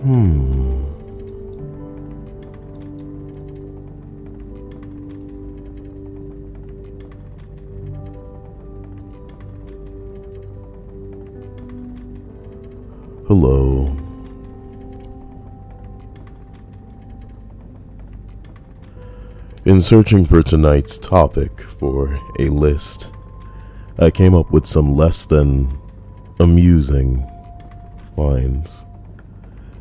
Hello. In searching for tonight's topic for a list, I came up with some less than amusing finds.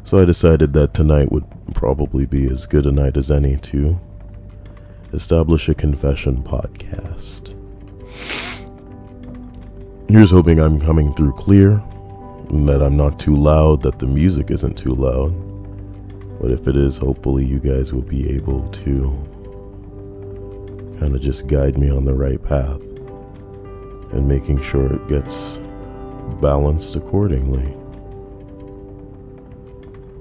So I decided that tonight would probably be as good a night as any to establish a confession podcast. Here's hoping I'm coming through clear, and that I'm not too loud, that the music isn't too loud. But if it is, hopefully you guys will be able to kind of just guide me on the right path and making sure it gets balanced accordingly.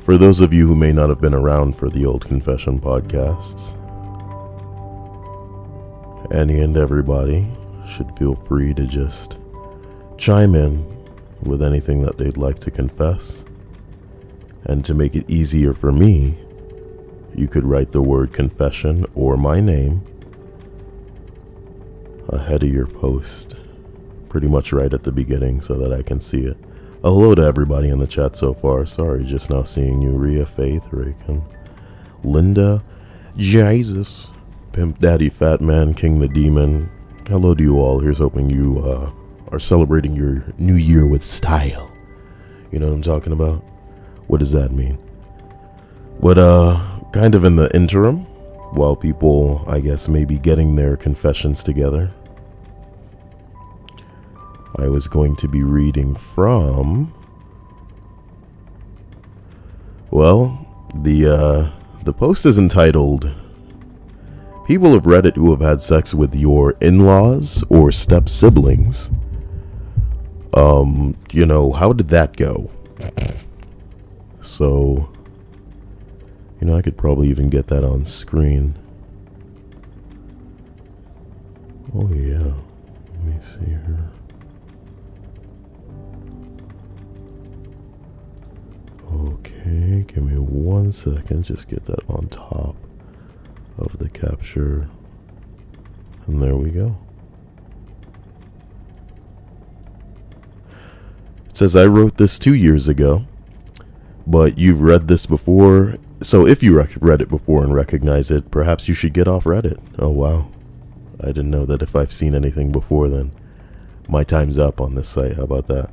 For those of you who may not have been around for the old confession podcasts, any and everybody should feel free to just chime in with anything that they'd like to confess. And to make it easier for me, you could write the word confession or my name ahead of your post, pretty much right at the beginning so that I can see it. Hello to everybody in the chat so far. Sorry, just now seeing you. Rhea, Faith, Reagan, Linda, Jesus, Pimp Daddy, Fat Man, King the Demon. Hello to you all. Here's hoping you are celebrating your new year with style. You know what I'm talking about? What does that mean? But kind of in the interim, while people, I guess, may be getting their confessions together, I was going to be reading from, well, the post is entitled, "People of Reddit who have had sex with your in-laws or step-siblings. You know, how did that go?" So, you know, I could probably even get that on screen. Oh yeah, let me see here. Okay, give me 1 second, just get that on top of the capture. And there we go. It says, "I wrote this 2 years ago, but you've read this before. So if you read it before and recognize it, perhaps you should get off Reddit." Oh wow. I didn't know that if I've seen anything before, then my time's up on this site. How about that?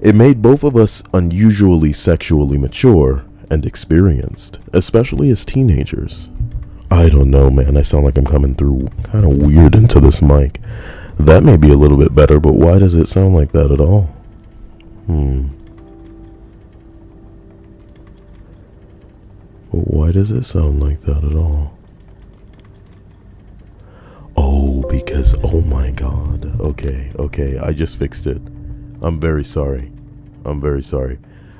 "It made both of us unusually sexually mature and experienced, especially as teenagers." I don't know, man. I sound like I'm coming through kind of weird into this mic. That may be a little bit better, but why does it sound like that at all? But why does it sound like that at all? Oh, because, oh my god. Okay, I just fixed it. I'm very sorry.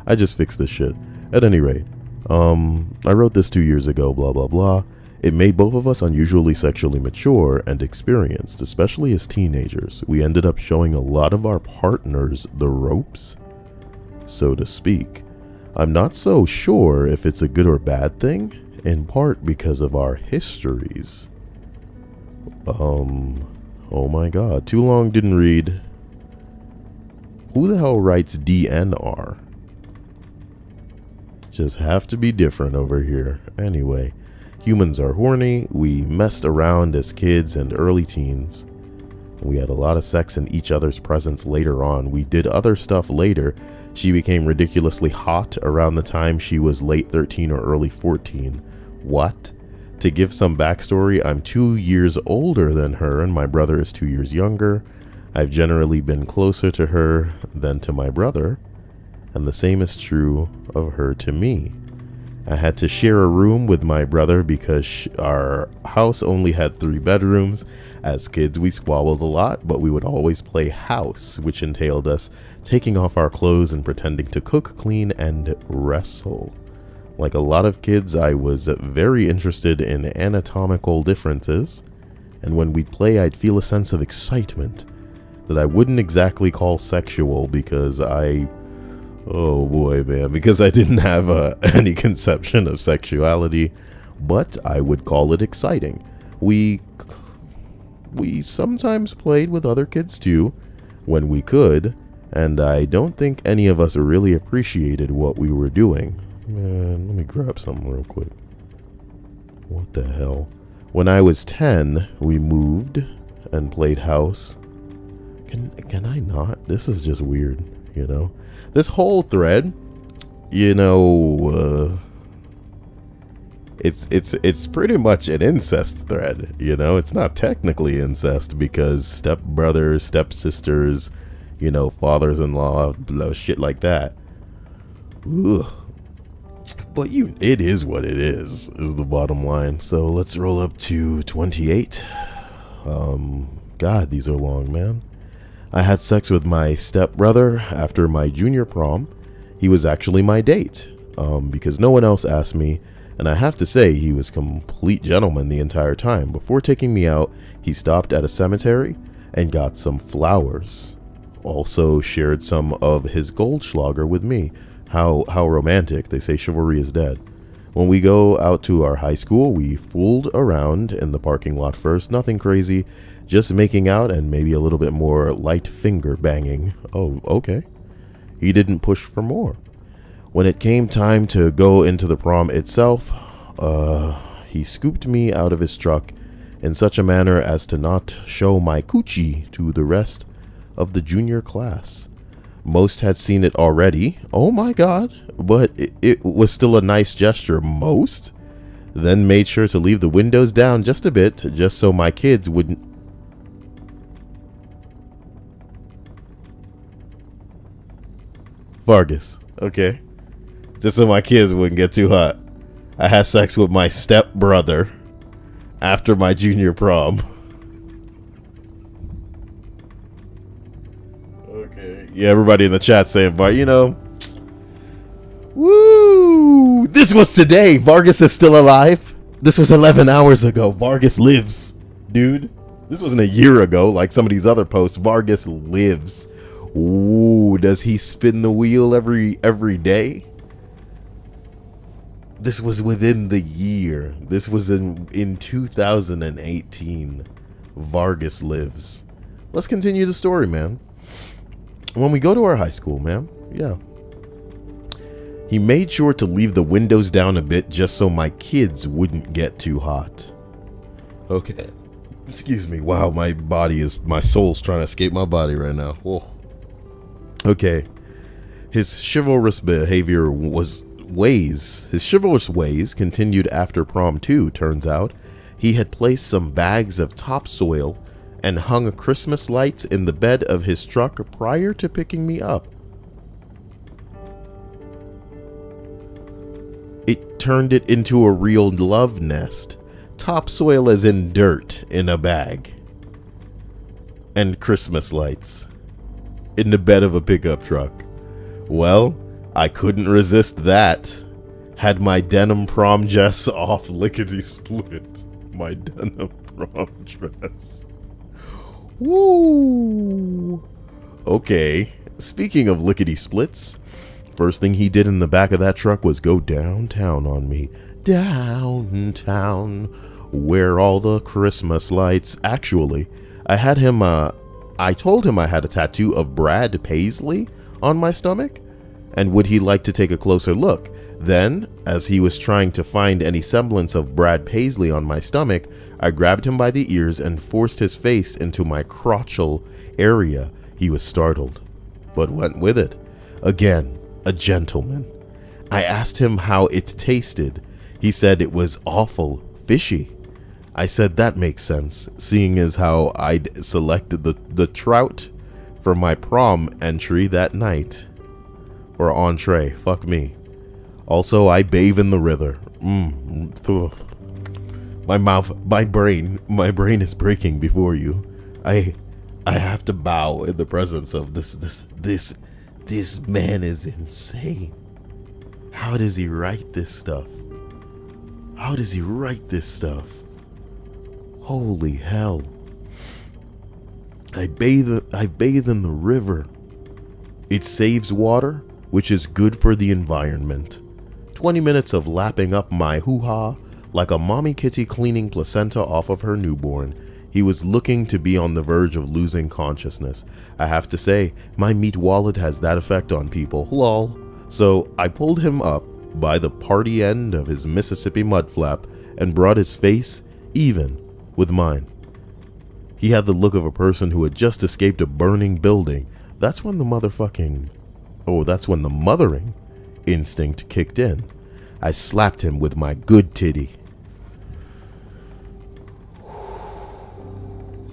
I just fixed this shit. At any rate, I wrote this 2 years ago, blah, blah, blah. "It made both of us unusually sexually mature and experienced, especially as teenagers. We ended up showing a lot of our partners the ropes, so to speak. I'm not so sure if it's a good or bad thing, in part because of our histories." Oh my god, too long, didn't read. Who the hell writes DNR? Just have to be different over here. Anyway, "Humans are horny. We messed around as kids and early teens. We had a lot of sex in each other's presence later on. We did other stuff later. She became ridiculously hot around the time she was late 13 or early 14. What? To give some backstory, I'm 2 years older than her and my brother is 2 years younger. I've generally been closer to her than to my brother, and the same is true of her to me. I had to share a room with my brother because our house only had 3 bedrooms. As kids, we squabbled a lot, but we would always play house, which entailed us taking off our clothes and pretending to cook, clean, and wrestle. Like a lot of kids, I was very interested in anatomical differences, and when we'd play, I'd feel a sense of excitement that I wouldn't exactly call sexual because I Oh boy, man, because I didn't have any conception of sexuality, but I would call it exciting. We sometimes played with other kids too, when we could, and I don't think any of us really appreciated what we were doing. Man, let me grab something real quick. What the hell? When I was 10, we moved and played house. Can I not? This is just weird, you know? This whole thread, you know, it's pretty much an incest thread, you know? It's not technically incest because stepbrothers, stepsisters, you know, fathers-in-law, shit like that. Ugh. But it is what it is the bottom line. So let's roll up to 28. God, these are long, man. I had sex with my stepbrother after my junior prom. He was actually my date, because no one else asked me, and I have to say he was complete gentleman the entire time. Before taking me out, he stopped at a cemetery and got some flowers. Also shared some of his Goldschlager with me. How romantic. They say chivalry is dead. When we go out to our high school, we fooled around in the parking lot first. Nothing crazy. Just making out and maybe a little bit more light finger banging. Oh, okay. He didn't push for more. When it came time to go into the prom itself, he scooped me out of his truck in such a manner as to not show my coochie to the rest of the junior class. Most had seen it already. Oh my God. But it was still a nice gesture. Most? Then made sure to leave the windows down just a bit, just so my kids wouldn't... Vargas. Okay. Just so my kids wouldn't get too hot. I had sex with my stepbrother after my junior prom. Okay. Yeah, everybody in the chat saying, but you know, woo! This was today. Vargas is still alive. This was 11 hours ago. Vargas lives, dude. This wasn't a year ago like some of these other posts. Vargas lives. Ooh, does he spin the wheel every day? This was within the year. This was in 2018. Vargas lives. Let's continue the story, man. When we go to our high school, man, yeah. He made sure to leave the windows down a bit just so my kids wouldn't get too hot. Okay. Excuse me. Wow, my soul's trying to escape my body right now. Whoa. Okay. His chivalrous ways continued after prom too, turns out. He had placed some bags of topsoil and hung Christmas lights in the bed of his truck prior to picking me up. It turned it into a real love nest. Topsoil as in dirt in a bag. And Christmas lights in the bed of a pickup truck. Well, I couldn't resist that. Had my denim prom dress off lickety split. My denim prom dress. Woo! Okay, speaking of lickety splits, first thing he did in the back of that truck was go downtown on me. Downtown, where all the Christmas lights. Actually, I told him I had a tattoo of Brad Paisley on my stomach, and would he like to take a closer look? Then, as he was trying to find any semblance of Brad Paisley on my stomach, I grabbed him by the ears and forced his face into my crotchal area. He was startled, but went with it. Again, a gentleman. I asked him how it tasted. He said it was awful fishy. I said that makes sense, seeing as how I'd selected the trout for my prom entry that night. Or entree, fuck me. Also, I bathe in the river. My brain is breaking before you. I have to bow in the presence of this man is insane. How does he write this stuff? How does he write this stuff? Holy hell. I bathe in the river. It saves water, which is good for the environment. 20 minutes of lapping up my hoo-ha like a mommy kitty cleaning placenta off of her newborn. He was looking to be on the verge of losing consciousness. I have to say, my meat wallet has that effect on people, lol. So I pulled him up by the party end of his Mississippi mudflap and brought his face even with mine. He had the look of a person who had just escaped a burning building. That's when the mothering instinct kicked in. I slapped him with my good titty.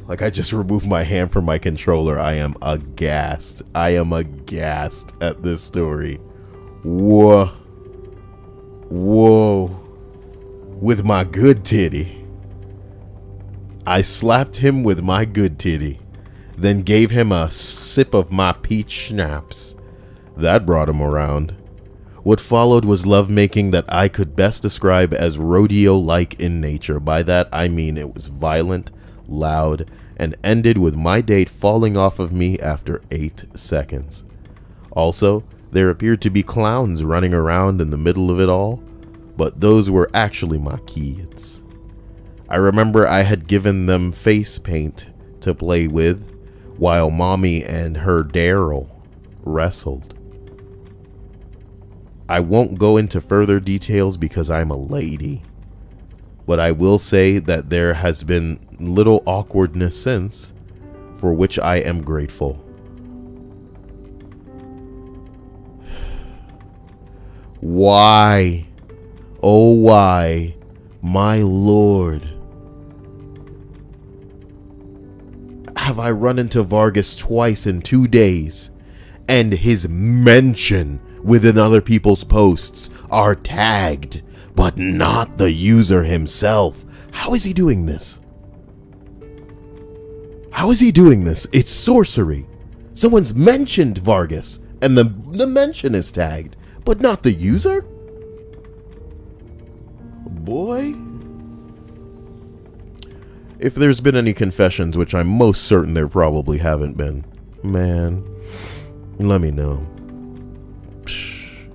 Like I just removed my hand from my controller. I am aghast. I am aghast at this story. Whoa. Whoa. With my good titty. I slapped him with my good titty, then gave him a sip of my peach schnapps. That brought him around. What followed was lovemaking that I could best describe as rodeo-like in nature. By that I mean it was violent, loud, and ended with my date falling off of me after 8 seconds. Also, there appeared to be clowns running around in the middle of it all, but those were actually my kids. I remember I had given them face paint to play with while mommy and her Daryl wrestled. I won't go into further details because I'm a lady, but I will say that there has been little awkwardness since, for which I am grateful. Why, oh why, my lord, have I run into Vargas twice in 2 days, and his mention within other people's posts are tagged, but not the user himself? How is he doing this? How is he doing this? It's sorcery. Someone's mentioned Vargas, and the mention is tagged, but not the user? Boy. If there's been any confessions, which I'm most certain there probably haven't been, man, let me know. Psh,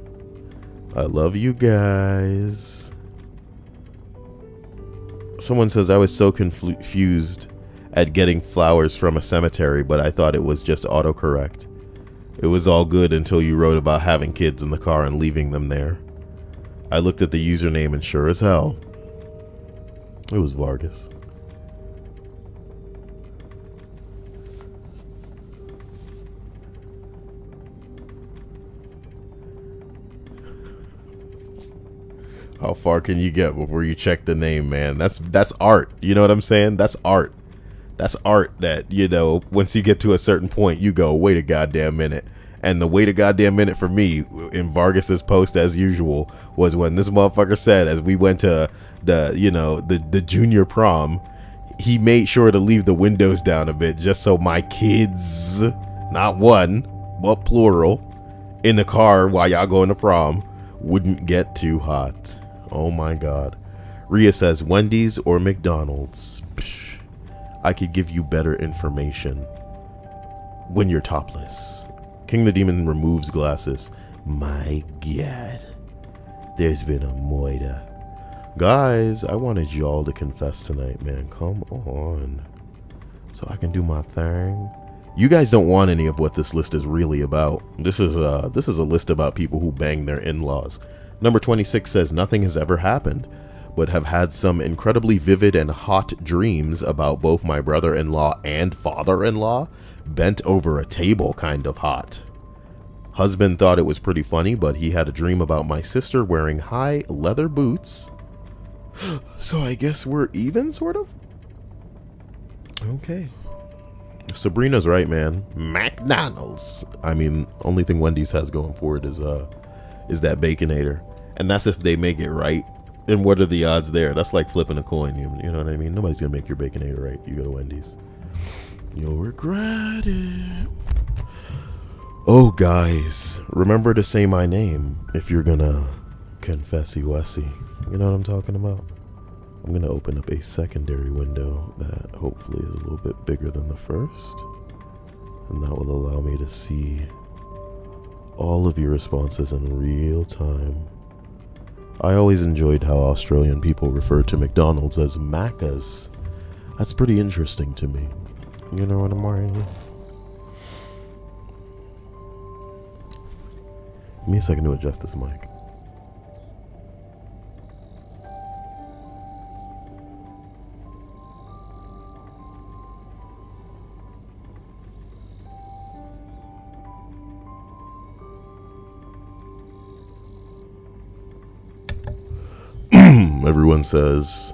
I love you guys. Someone says I was so confused at getting flowers from a cemetery, but I thought it was just autocorrect. It was all good until you wrote about having kids in the car and leaving them there. I looked at the username and sure as hell, it was Vargas. How far can you get before you check the name, man? That's art. You know what I'm saying? That's art. That's art that, you know, once you get to a certain point, you go, wait a goddamn minute. And the wait a goddamn minute for me in Vargas's post, as usual, was when this motherfucker said, as we went to the, you know, the junior prom, he made sure to leave the windows down a bit just so my kids, not one, but plural, in the car while y'all going to prom wouldn't get too hot. Oh my god. Rhea says Wendy's or McDonald's. Psh, I could give you better information when you're topless. King the Demon removes glasses. My god. There's been a moida. Guys, I wanted y'all to confess tonight, man. Come on. So I can do my thing. You guys don't want any of what this list is really about. This is a list about people who bang their in-laws. Number 26 says nothing has ever happened, but have had some incredibly vivid and hot dreams about both my brother-in-law and father-in-law, bent over a table kind of hot. Husband thought it was pretty funny, but he had a dream about my sister wearing high leather boots. So I guess we're even, sort of? Okay. Sabrina's right, man. McDonald's. I mean, only thing Wendy's has going for it is that Baconator. And that's if they make it right. And what are the odds there? That's like flipping a coin. You know what I mean? Nobody's going to make your Baconator right. You go to Wendy's. You'll regret it. Oh, guys. Remember to say my name if you're going to confessy wussy. You know what I'm talking about? I'm going to open up a secondary window that hopefully is a little bit bigger than the first. And that will allow me to see all of your responses in real time. I always enjoyed how Australian people refer to McDonald's as Macca's. That's pretty interesting to me. You know what I'm wearing? Give me a second to adjust this mic. Everyone says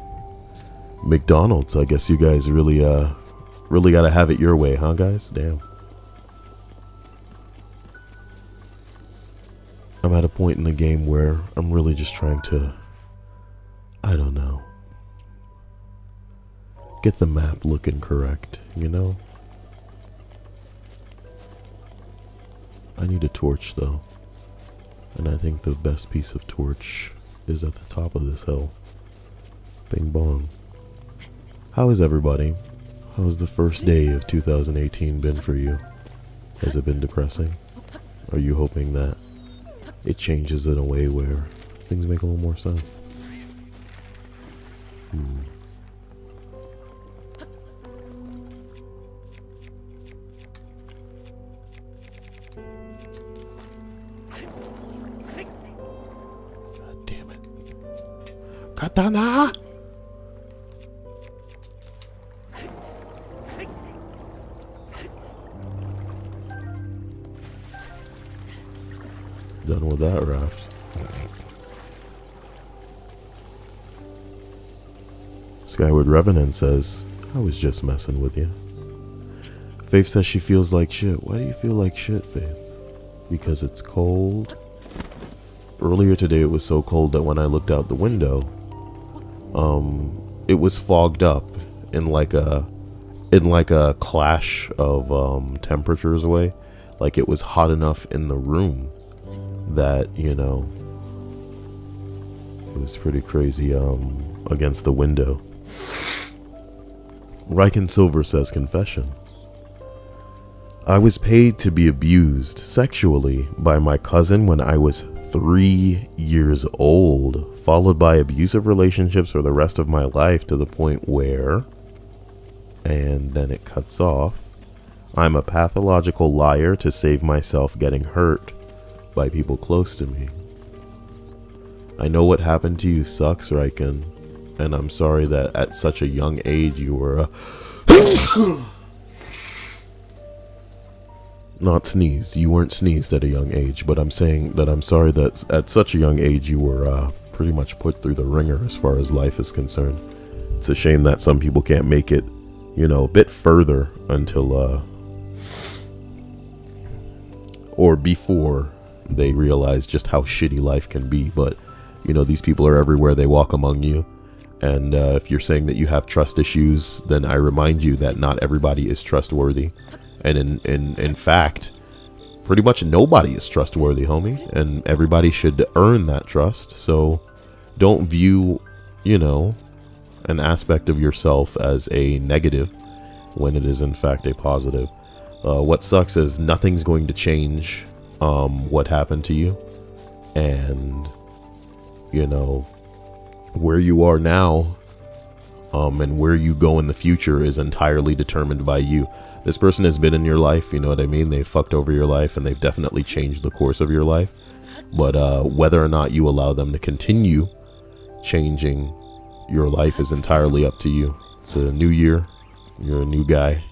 McDonald's. I guess you guys really gotta have it your way, huh, guys? Damn. I'm at a point in the game where I'm really just trying to, I don't know, get the map looking correct, you know? I need a torch, though. And I think the best piece of torch is at the top of this hill. Bing bong. How is everybody? How's the first day of 2018 been for you? Has it been depressing? Are you hoping that it changes in a way where things make a little more sense? God damn it. Katana! Done with that raft. Skyward Revenant says, I was just messing with you. Faith says she feels like shit. Why do you feel like shit, Faith? Because it's cold. Earlier today it was so cold that when I looked out the window, it was fogged up in like a clash of temperatures away. Like it was hot enough in the room that, you know, it was pretty crazy against the window. Riken Silver says, confession. I was paid to be abused sexually by my cousin when I was 3 years old, followed by abusive relationships for the rest of my life, to the point where, and then it cuts off, I'm a pathological liar to save myself getting hurt by people close to me. I know what happened to you sucks, Riken, and I'm sorry that at such a young age you were not sneezed. You weren't sneezed at a young age, but I'm saying that I'm sorry that at such a young age you were pretty much put through the ringer as far as life is concerned. It's a shame that some people can't make it, you know, a bit further until or before they realize just how shitty life can be. But you know, these people are everywhere. They walk among you, and if you're saying that you have trust issues, then I remind you that not everybody is trustworthy, and in fact, pretty much nobody is trustworthy, homie, and everybody should earn that trust. So don't view, you know, an aspect of yourself as a negative when it is in fact a positive. What sucks is nothing's going to change what happened to you, and you know, where you are now and where you go in the future is entirely determined by you. This person has been in your life, you know what I mean? They've fucked over your life, and they've definitely changed the course of your life. But whether or not you allow them to continue changing your life is entirely up to you. It's a new year. You're a new guy.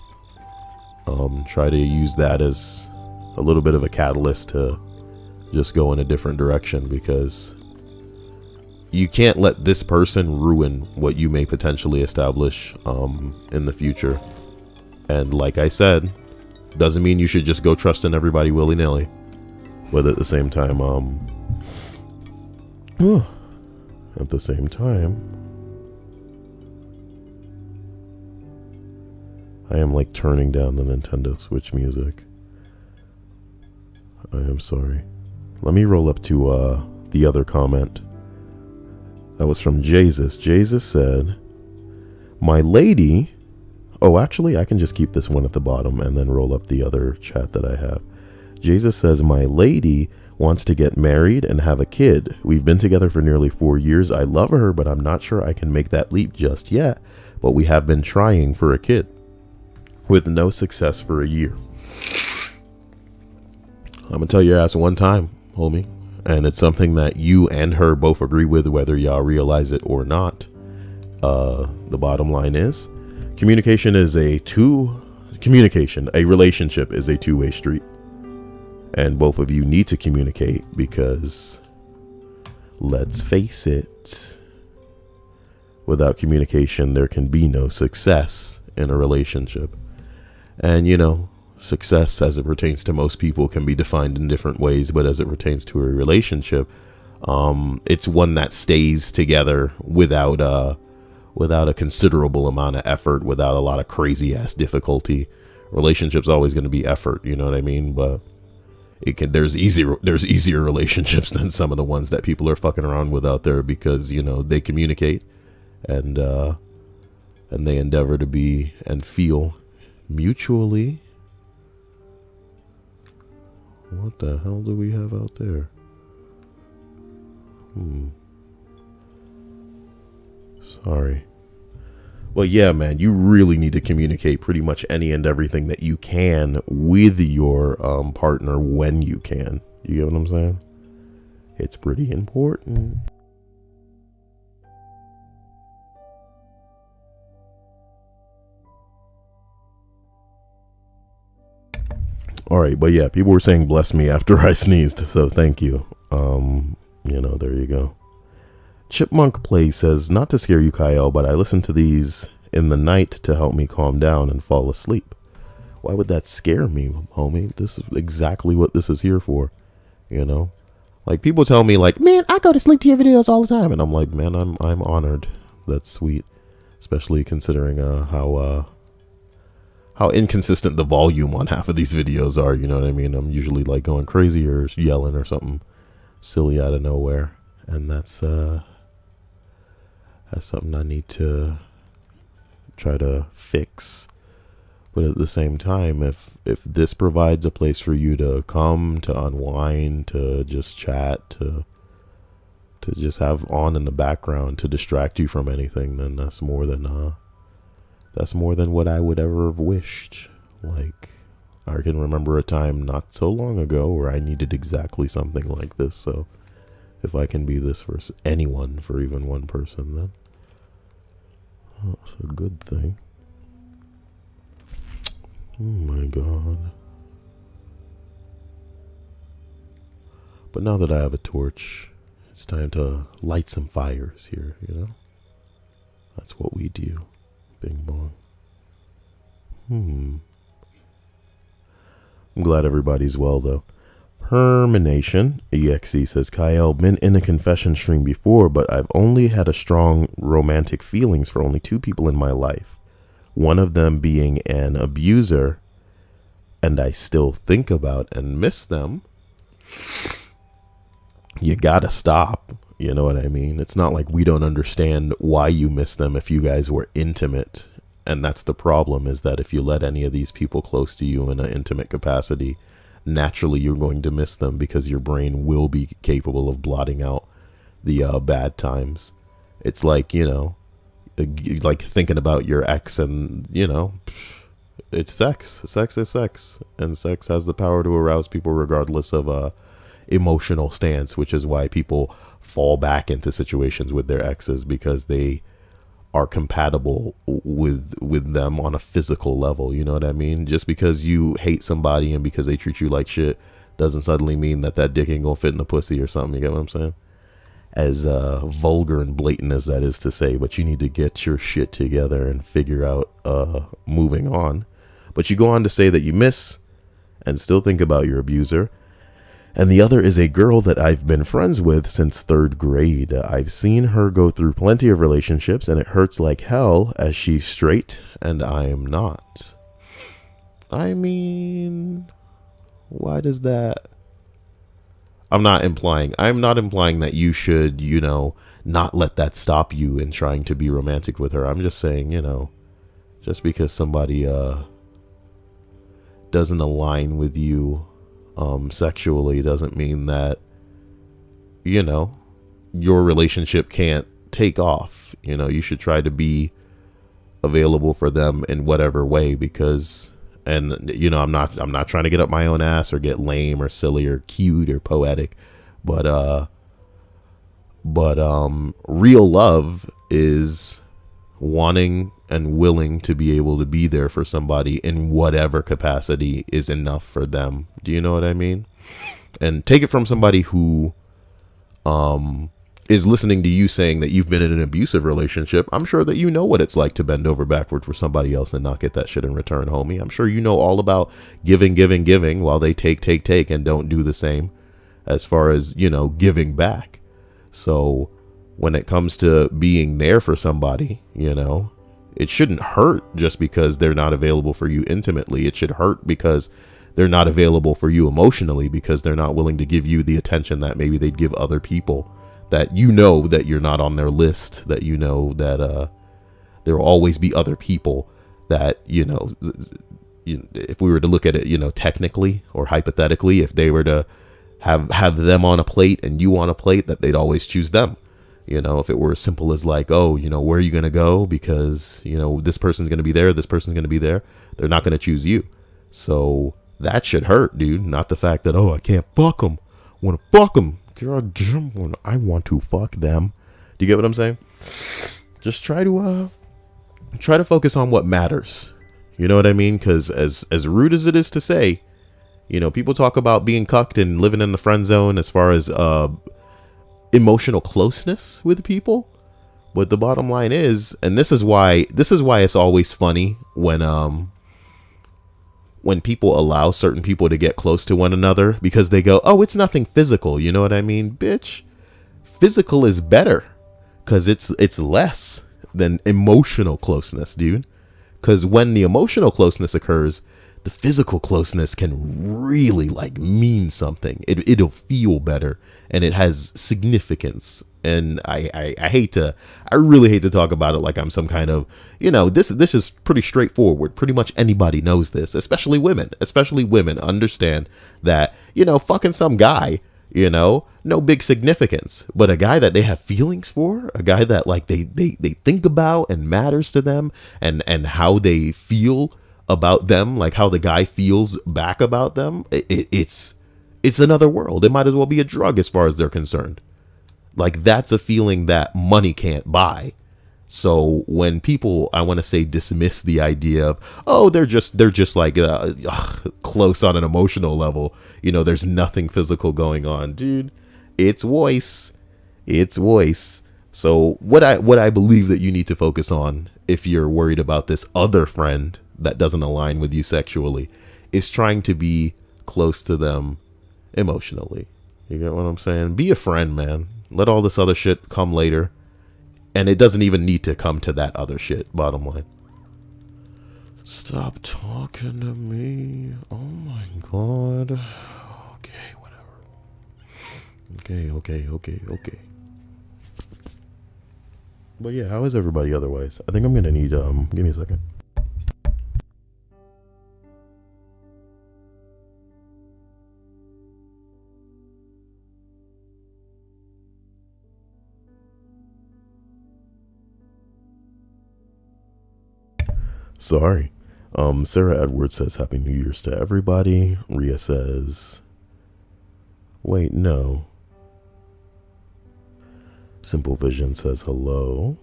Try to use that as a little bit of a catalyst to just go in a different direction, because you can't let this person ruin what you may potentially establish in the future. And like I said, doesn't mean you should just go trusting everybody willy-nilly. But at the same time, I am like turning down the Nintendo Switch music. I am sorry. Let me roll up to the other comment. That was from Jesus. Jesus said, my lady... Oh, actually, I can just keep this one at the bottom and then roll up the other chat that I have. Jesus says, my lady wants to get married and have a kid. We've been together for nearly 4 years. I love her, but I'm not sure I can make that leap just yet. But we have been trying for a kid with no success for a year. I'm gonna tell your ass one time, homie, and it's something that you and her both agree with, whether y'all realize it or not. The bottom line is, a relationship is a two-way street, and both of you need to communicate, because let's face it, without communication there can be no success in a relationship. And you know, success as it pertains to most people can be defined in different ways, but as it pertains to a relationship, it's one that stays together without a considerable amount of effort, without a lot of crazy ass difficulty. Relationship's always going to be effort, you know what I mean? But there's easier relationships than some of the ones that people are fucking around with out there, because you know, they communicate and they endeavor to be and feel mutually. What the hell do we have out there? Sorry. Well, yeah, man, you really need to communicate pretty much any and everything that you can with your partner when you can. You get what I'm saying? It's pretty important. All right, but yeah, people were saying bless me after I sneezed, so thank you. You know, there you go. Chipmunk Play says, not to scare you, Kyle, but I listen to these in the night to help me calm down and fall asleep. Why would that scare me, homie? This is exactly what this is here for, you know? Like, people tell me, like, man, I go to sleep to your videos all the time, and I'm like, man, I'm honored. That's sweet, especially considering how inconsistent the volume on half of these videos are, you know what I mean? I'm usually like going crazy or yelling or something silly out of nowhere, and that's something I need to try to fix. But at the same time, if this provides a place for you to come, to unwind, to just chat, to just have on in the background to distract you from anything, then that's more than what I would ever have wished. Like, I can remember a time not so long ago where I needed exactly something like this. So if I can be this for anyone, for even one person, then that's a good thing. Oh my God. But now that I have a torch, it's time to light some fires here, you know? That's what we do. Bing bong. I'm glad everybody's well, though. Permination EXE says, Kyle, been in a confession stream before, but I've only had a strong romantic feelings for only 2 people in my life. One of them being an abuser, and I still think about and miss them. You gotta stop. You know what I mean? It's not like we don't understand why you miss them if you guys were intimate. And that's the problem, is that if you let any of these people close to you in an intimate capacity, naturally you're going to miss them, because your brain will be capable of blotting out the bad times. It's like, you know, like thinking about your ex, and, you know, it's sex. Sex is sex. And sex has the power to arouse people regardless of emotional stance, which is why people fall back into situations with their exes, because they are compatible with them on a physical level. You know what I mean? Just because you hate somebody and because they treat you like shit doesn't suddenly mean that dick ain't gonna fit in the pussy or something. You get what I'm saying? As vulgar and blatant as that is to say, but you need to get your shit together and figure out moving on. But you go on to say that you miss and still think about your abuser. And the other is a girl that I've been friends with since 3rd grade. I've seen her go through plenty of relationships, and it hurts like hell, as she's straight and I am not. I mean, why does that? I'm not implying that you should, you know, not let that stop you in trying to be romantic with her. I'm just saying, you know, just because somebody doesn't align with you sexually doesn't mean that, you know, your relationship can't take off. You know, you should try to be available for them in whatever way, because, and you know, I'm not trying to get up my own ass or get lame or silly or cute or poetic, but real love is wanting and willing to be able to be there for somebody in whatever capacity is enough for them. Do you know what I mean? And take it from somebody who is listening to you saying that you've been in an abusive relationship. I'm sure that you know what it's like to bend over backwards for somebody else and not get that shit in return, homie. I'm sure you know all about giving while they take and don't do the same as far as, you know, giving back. So when it comes to being there for somebody, you know, it shouldn't hurt just because they're not available for you intimately. It should hurt because they're not available for you emotionally, because they're not willing to give you the attention that maybe they'd give other people, that you know that you're not on their list, that you know that there will always be other people that, you know, if we were to look at it, you know, technically or hypothetically, if they were to have them on a plate and you on a plate, that they'd always choose them. You know, if it were as simple as like, oh, you know, where are you going to go? Because, you know, this person's going to be there, this person's going to be there. They're not going to choose you. So that should hurt, dude. Not the fact that, oh, I can't fuck them. I want to fuck them. I want to fuck them. Do you get what I'm saying? Just try to focus on what matters. You know what I mean? Because as rude as it is to say, you know, people talk about being cucked and living in the friend zone as far as emotional closeness with people. But the bottom line is, and this is why it's always funny when people allow certain people to get close to one another, because they go, oh, it's nothing physical. You know what I mean? Bitch, physical is better because it's less than emotional closeness, dude. Because when the emotional closeness occurs, the physical closeness can really like mean something. It'll feel better and it has significance. And I really hate to talk about it like I'm some kind of, you know, this is pretty straightforward. Pretty much anybody knows this, especially women understand that, you know, fucking some guy, you know, no big significance, but a guy that they have feelings for, a guy that like they think about and matters to them, and how they feel about them, like how the guy feels back about them. It's another world. It might as well be a drug as far as they're concerned. Like, that's a feeling that money can't buy. So when people, I want to say, dismiss the idea of, oh, they're just like close on an emotional level, you know, there's nothing physical going on, dude. It's voice. So what I believe that you need to focus on, if you're worried about this other friend that doesn't align with you sexually, is trying to be close to them emotionally. You get what I'm saying? Be a friend, man. Let all this other shit come later. And it doesn't even need to come to that other shit, bottom line. Stop talking to me. Oh my god. Okay, whatever. Okay. But yeah, how is everybody otherwise? I think I'm gonna need, give me a second. Sorry. Sarah Edwards says Happy New Year's to everybody. Rhea says, wait, no. Simple Vision says hello.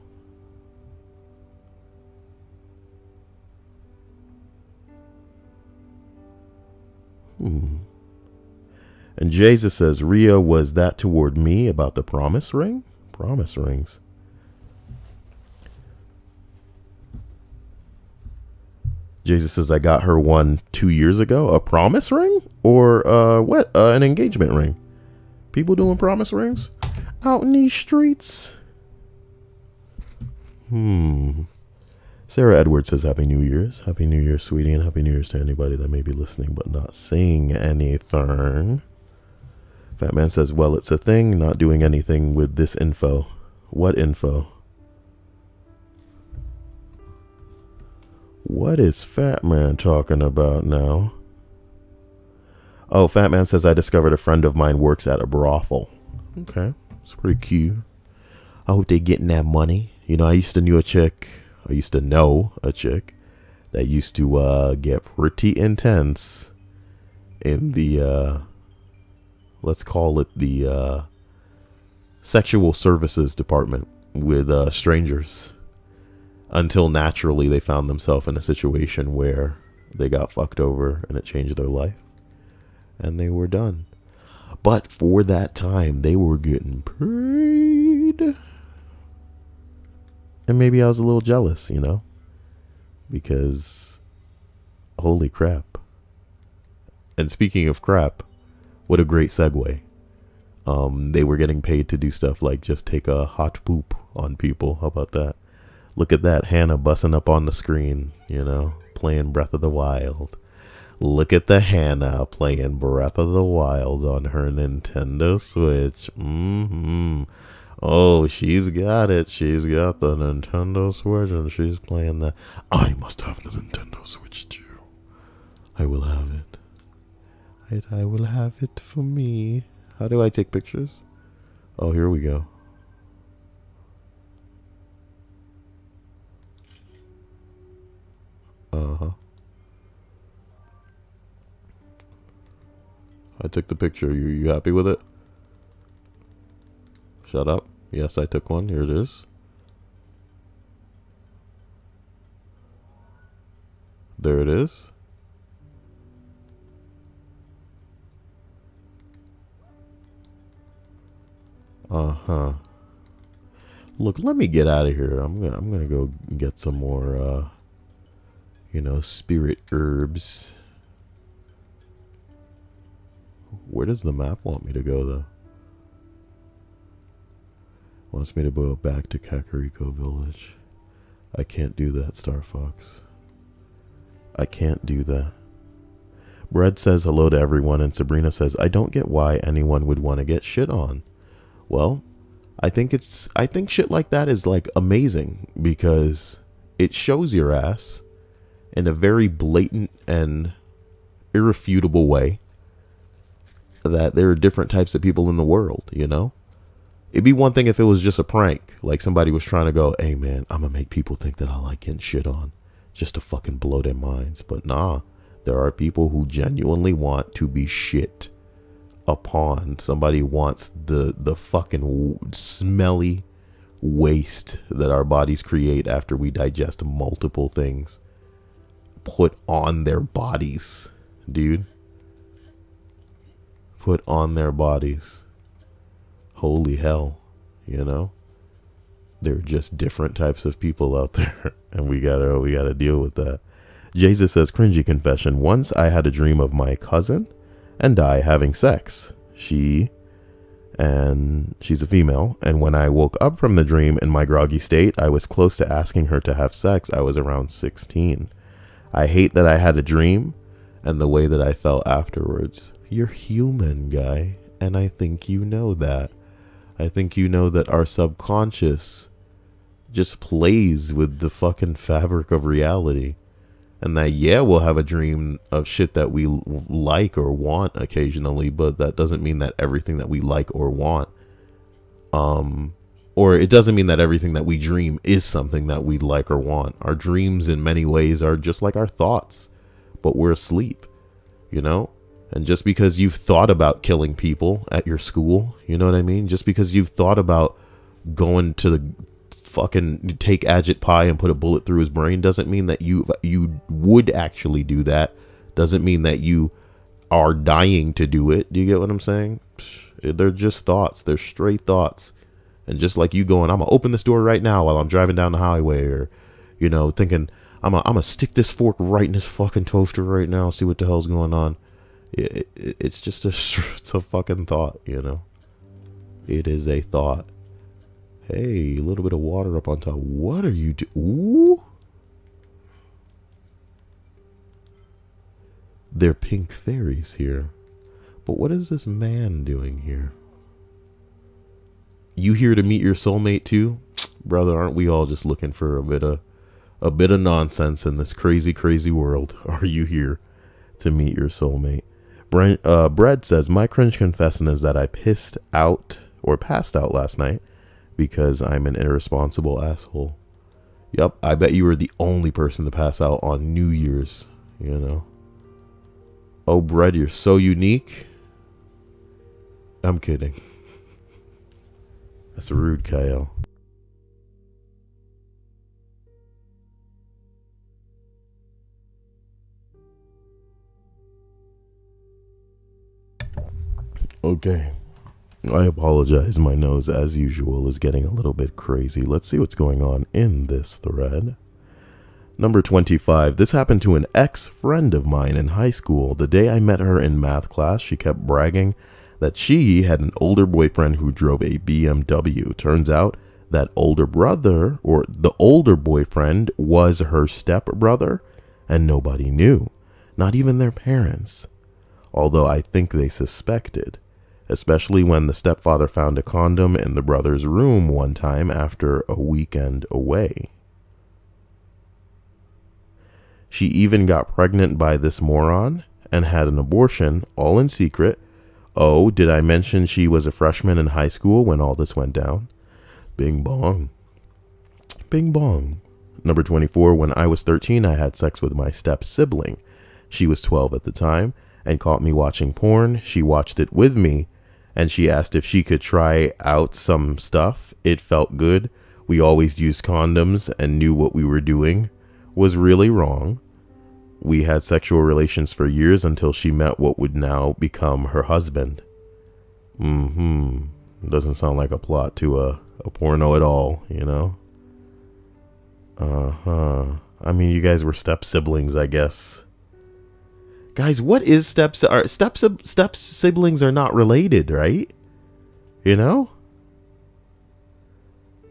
And Jesus says, Rhea, was that toward me about the promise ring? Promise rings. Jesus says, I got her one 2 years ago. A promise ring? Or what? An engagement ring. People doing promise rings out in these streets? Sarah Edwards says, Happy New Year's. Happy New Year, sweetie, and Happy New Year's to anybody that may be listening but not saying anything. Fat Man says, well, it's a thing, not doing anything with this info. What info? What is Fat Man talking about now? Oh, Fat Man says, I discovered a friend of mine works at a brothel. Okay, it's pretty cute. I hope they getting that money. You know, I used to know a chick that used to get pretty intense in the, let's call it the sexual services department with strangers, until naturally they found themselves in a situation where they got fucked over and it changed their life and they were done. But for that time, they were getting paid. And maybe I was a little jealous, you know, because holy crap. And speaking of crap, what a great segue. They were getting paid to do stuff like just take a hot poop on people. How about that? Look at that, Hannah busting up on the screen, you know, playing Breath of the Wild. Look at the Hannah playing Breath of the Wild on her Nintendo Switch. Oh, she's got it. She's got the Nintendo Switch and she's playing that. I must have the Nintendo Switch too. I will have it. I will have it for me. How do I take pictures? Oh, here we go. I took the picture. You happy with it? Shut up. Yes, I took one. Here it is. There it is. Look, let me get out of here. I'm gonna go get some more you know, spirit herbs. Where does the map want me to go though? Wants me to go back to Kakariko Village. I can't do that, Star Fox. I can't do that. Bread says hello to everyone, and Sabrina says, I don't get why anyone would want to get shit on. Well, I think shit like that is like amazing because it shows your ass in a very blatant and irrefutable way that there are different types of people in the world, you know? It'd be one thing if it was just a prank, like somebody was trying to go, hey man, I'm gonna make people think that I like getting shit on just to fucking blow their minds. But nah, there are people who genuinely want to be shit upon. Somebody wants the fucking smelly waste that our bodies create after we digest multiple things put on their bodies, dude. Put on their bodies. Holy hell, you know? There are just different types of people out there, and we gotta deal with that. Jesus says, cringy confession. Once I had a dream of my cousin and I having sex. She's a female, and when I woke up from the dream in my groggy state, I was close to asking her to have sex. I was around 16. I hate that I had a dream and the way that I felt afterwards. You're human, guy, and I think you know that. I think you know that our subconscious just plays with the fucking fabric of reality. And that, yeah, we'll have a dream of shit that we like or want occasionally, but that doesn't mean that everything that we like or want, or it doesn't mean that everything that we dream is something that we like or want. Our dreams in many ways are just like our thoughts, but we're asleep, you know? And just because you've thought about killing people at your school, you know what I mean? Just because you've thought about going to the fucking take Ajit Pai and put a bullet through his brain doesn't mean that you would actually do that. Doesn't mean that you are dying to do it. Do you get what I'm saying? They're just thoughts. They're straight thoughts. And just like you going, I'm gonna open this door right now while I'm driving down the highway, or, you know, thinking I'm gonna stick this fork right in this fucking toaster right now, see what the hell's going on. It's just it's a fucking thought, you know. It is a thought. Hey, a little bit of water up on top. What are you doing? Ooh. They're pink fairies here. But what is this man doing here? You here to meet your soulmate too? Brother, aren't we all just looking for a bit of nonsense in this crazy, crazy world? Are you here to meet your soulmate? Bread says, my cringe confession is that I passed out last night because I'm an irresponsible asshole. Yep, I bet you were the only person to pass out on New Year's, you know. Oh, Bread, you're so unique. I'm kidding. That's rude, Kyle. Okay. I apologize. My nose, as usual, is getting a little bit crazy. Let's see what's going on in this thread. Number 25. This happened to an ex-friend of mine in high school. The day I met her in math class, she kept bragging that she had an older boyfriend who drove a BMW. Turns out that older brother, or the older boyfriend, was her stepbrother, and nobody knew. Not even their parents. Although I think they suspected. Especially when the stepfather found a condom in the brother's room one time after a weekend away. She even got pregnant by this moron and had an abortion, all in secret. Oh, did I mention she was a freshman in high school when all this went down? Bing bong. Bing bong. Number 24, when I was 13, I had sex with my step-sibling. She was 12 at the time and caught me watching porn. She watched it with me. And she asked if she could try out some stuff. It felt good. We always used condoms and knew what we were doing was really wrong. We had sexual relations for years until she met what would now become her husband. Doesn't sound like a plot to a porno at all, you know? I mean, you guys were step siblings, I guess. Guys, what is step siblings are not related, right? You know?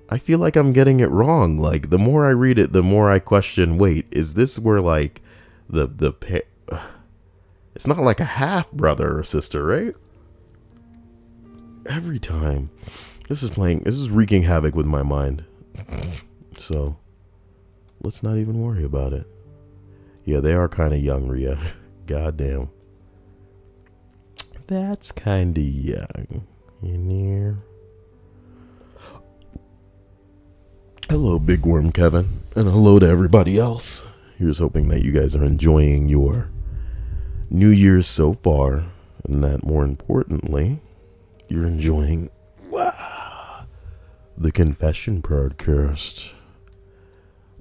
I feel like I'm getting it wrong. Like, the more I read it, the more I question, wait, is this where, like, it's not like a half brother or sister, right? Every time. This is wreaking havoc with my mind. So, let's not even worry about it. Yeah, they are kind of young, Rhea. Goddamn. That's kind of young. In here. Hello, Big Worm Kevin. And hello to everybody else. Here's hoping that you guys are enjoying your New Year's so far. And that, more importantly, you're enjoying the Confession Podcast.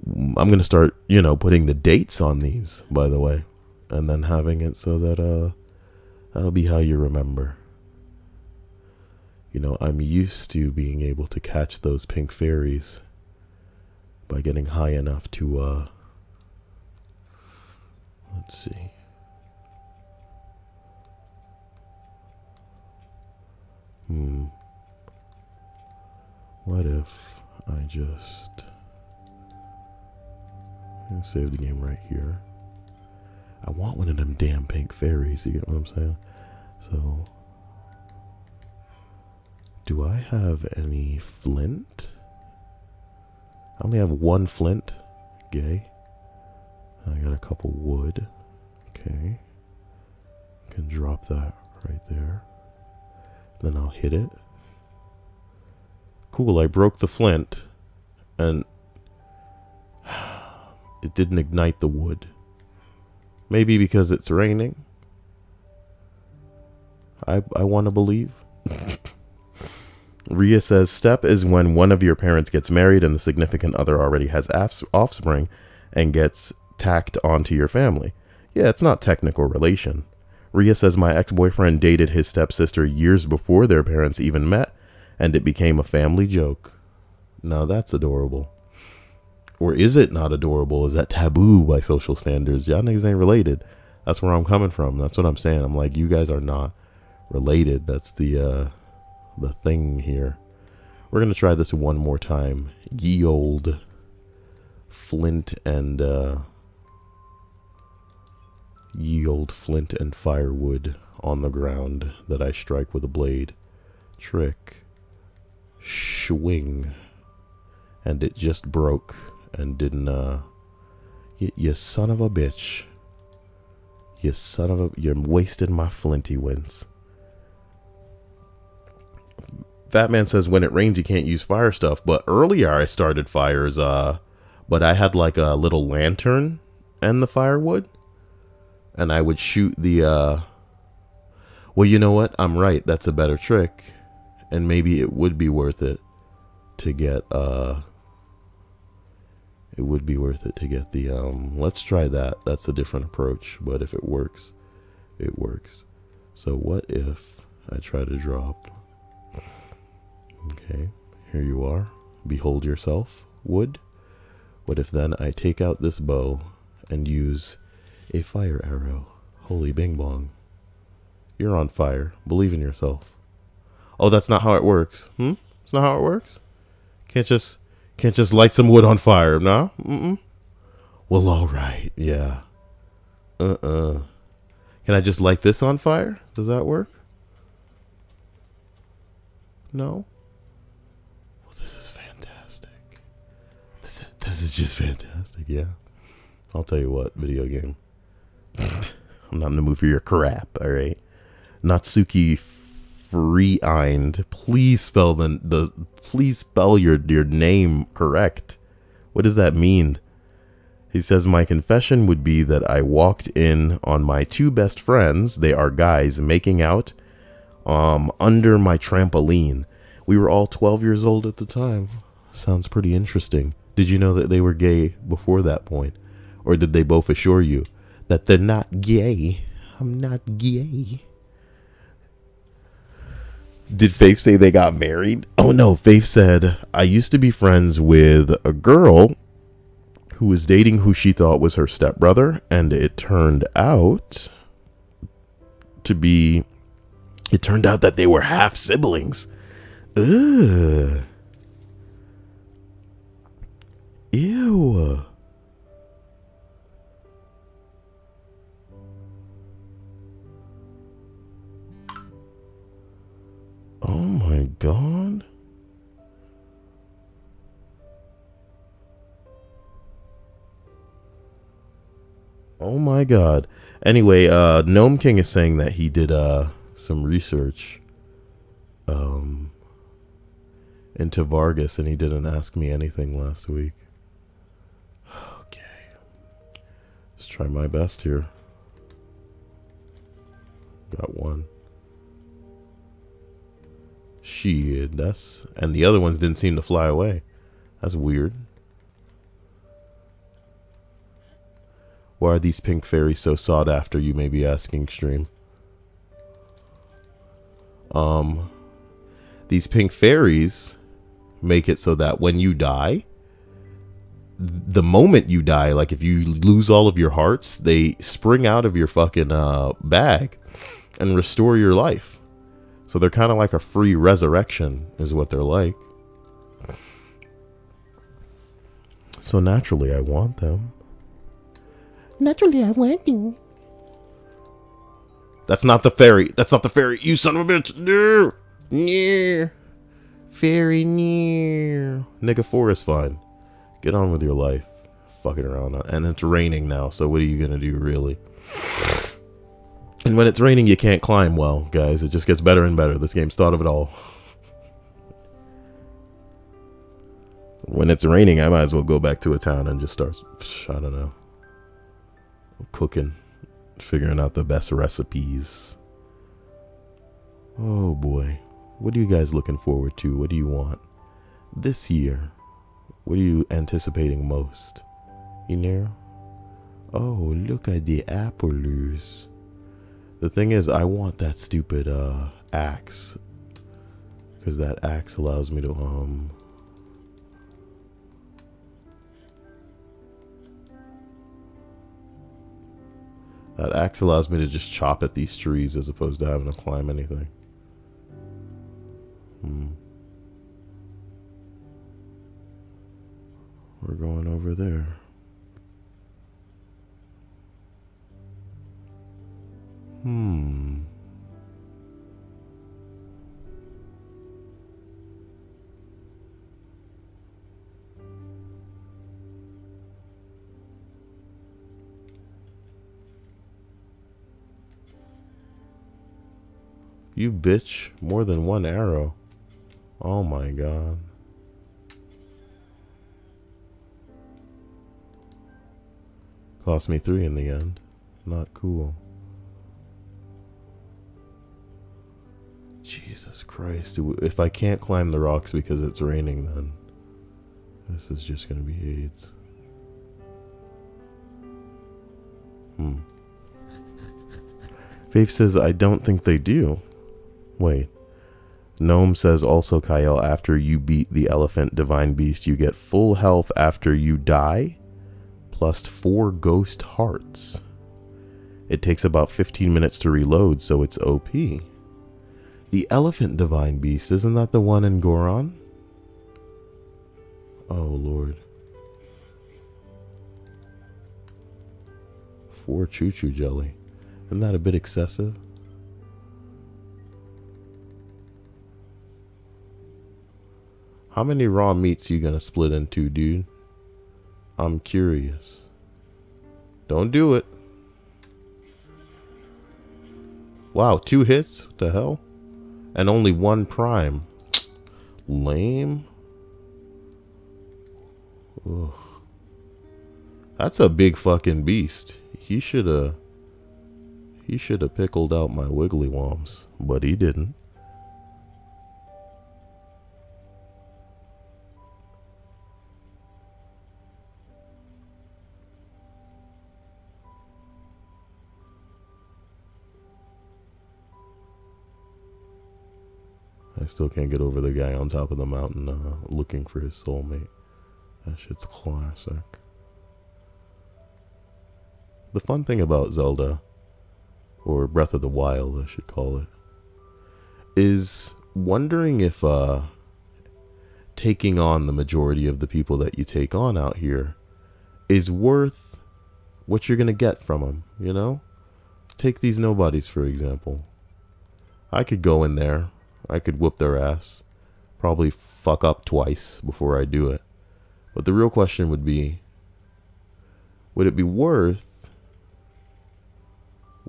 I'm going to start, putting the dates on these, by the way. And then having it so that that'll be how you remember. I'm used to being able to catch those pink fairies by getting high enough to, let's see. What if I just save the game right here? I want one of them damn pink fairies, you get what I'm saying? So, do I have any flint? I only have one flint. Gay. I got a couple wood. Okay. Can drop that right there. Then I'll hit it. Cool, I broke the flint. And it didn't ignite the wood. Maybe because it's raining. I want to believe. Rhea says, step is when one of your parents gets married and the significant other already has offspring and gets tacked onto your family. Yeah, it's not technical relation. Rhea says, my ex-boyfriend dated his stepsister years before their parents even met, and it became a family joke. Now that's adorable. Or is it not adorable? Is that taboo by social standards? Y'all niggas ain't related. That's where I'm coming from. That's what I'm saying. I'm like, you guys are not related. That's the thing here. We're going to try this one more time. Ye old flint and firewood on the ground that I strike with a blade. Trick. Swing. And it just broke and didn't, you son of a bitch. You son of a... You're wasting my flinty winds. Fat Man says when it rains you can't use fire stuff. But earlier I started fires. But I had like a little lantern and the firewood. And I would shoot the... Well, you know what? I'm right. That's a better trick. And maybe it would be worth it to get... It would be worth it to get the... Let's try that. That's a different approach. But if it works, it works. So what if I try to drop... Okay, here you are. Behold yourself, wood. What if then I take out this bow and use a fire arrow? Holy bing bong. You're on fire. Believe in yourself. Oh, that's not how it works. It's not how it works? Can't just light some wood on fire, no? Well, alright, yeah. Can I just light this on fire? Does that work? No? This is just fantastic, yeah. I'll tell you what, video game. I'm not in the mood for your crap, alright? Natsuki Freeind. Please spell please spell your name correct. What does that mean? He says, my confession would be that I walked in on my two best friends, they are guys, making out under my trampoline. We were all 12 years old at the time. Sounds pretty interesting. Did you know that they were gay before that point? Or did they both assure you that they're not gay? I'm not gay. Did Faith say they got married? Oh no, Faith said, I used to be friends with a girl who was dating who she thought was her stepbrother, and it turned out that they were half siblings. Ugh. Ew. Oh my god. Oh my god. Anyway, Gnome King is saying that he did some research into Vargas, and he didn't ask me anything last week. Okay. Let's try my best here. Got one. Shit, and the other ones didn't seem to fly away. That's weird. Why are these pink fairies so sought after, you may be asking, stream? These pink fairies make it so that when you die, the moment you die, like if you lose all of your hearts, they spring out of your fucking bag and restore your life. So they're kind of like a free resurrection is what they're like. So naturally I want them. Naturally I want them. That's not the fairy. That's not the fairy. You son of a bitch. No. Near. Fairy near. Nigga 4 is fine. Get on with your life. Fucking around. And it's raining now, so what are you gonna do, really? And when it's raining, you can't climb well, guys. It just gets better and better. This game's thought of it all. When it's raining, I might as well go back to a town and just start, I don't know, cooking. Figuring out the best recipes. Oh boy. What are you guys looking forward to? What do you want this year? What are you anticipating most? You know? Oh, look at the apples. The thing is, I want that stupid axe. Because that axe allows me to that axe allows me to just chop at these trees as opposed to having to climb anything. We're going over there. You bitch. More than one arrow. Oh my god. Cost me 3 in the end. Not cool. Jesus Christ. If I can't climb the rocks because it's raining, then this is just gonna be AIDS. Faith says, I don't think they do. Wait. Gnome says also, Kyle, after you beat the elephant divine beast, you get full health after you die, plus 4 ghost hearts. It takes about 15 minutes to reload, so it's OP. The elephant divine beast, isn't that the one in Goron? Oh, Lord. 4 choo-choo jelly. Isn't that a bit excessive? How many raw meats you gonna split into, dude? I'm curious. Don't do it. Wow, 2 hits? What the hell? And only 1 prime. Lame. Ugh. That's a big fucking beast. He shoulda pickled out my wiggly worms, but he didn't. I still can't get over the guy on top of the mountain looking for his soulmate. That shit's classic. The fun thing about Zelda, or Breath of the Wild I should call it, is wondering if taking on the majority of the people that you take on out here is worth what you're gonna get from them, you know? Take these nobodies for example. I could go in there, I could whoop their ass, probably fuck up twice before I do it. But the real question would be, would it be worth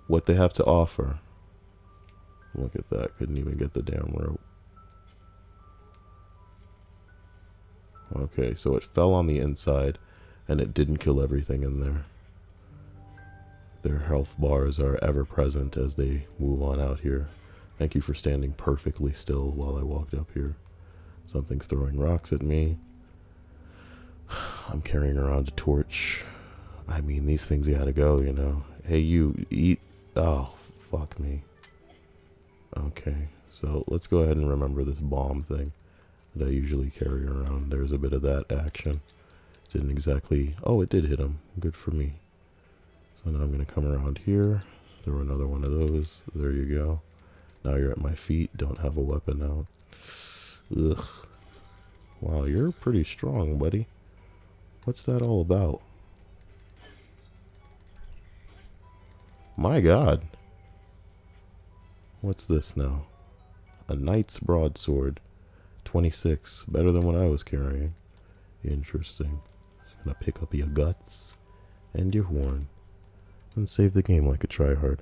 what they have to offer? Look at that, couldn't even get the damn rope. Okay, so it fell on the inside and it didn't kill everything in there. Their health bars are ever present as they move on out here. Thank you for standing perfectly still while I walked up here. Something's throwing rocks at me. I'm carrying around a torch. I mean, these things gotta go, you know. Hey, you, eat. Oh, fuck me. Okay, so let's go ahead and remember this bomb thing that I usually carry around. There's a bit of that action. Didn't exactly... Oh, it did hit him. Good for me. So now I'm gonna come around here. Throw another one of those. There you go. Now you're at my feet. Don't have a weapon out. Ugh. Wow, you're pretty strong, buddy. What's that all about? My god. What's this now? A knight's broadsword. 26. Better than what I was carrying. Interesting. Just gonna pick up your guts and your horn and save the game like a tryhard.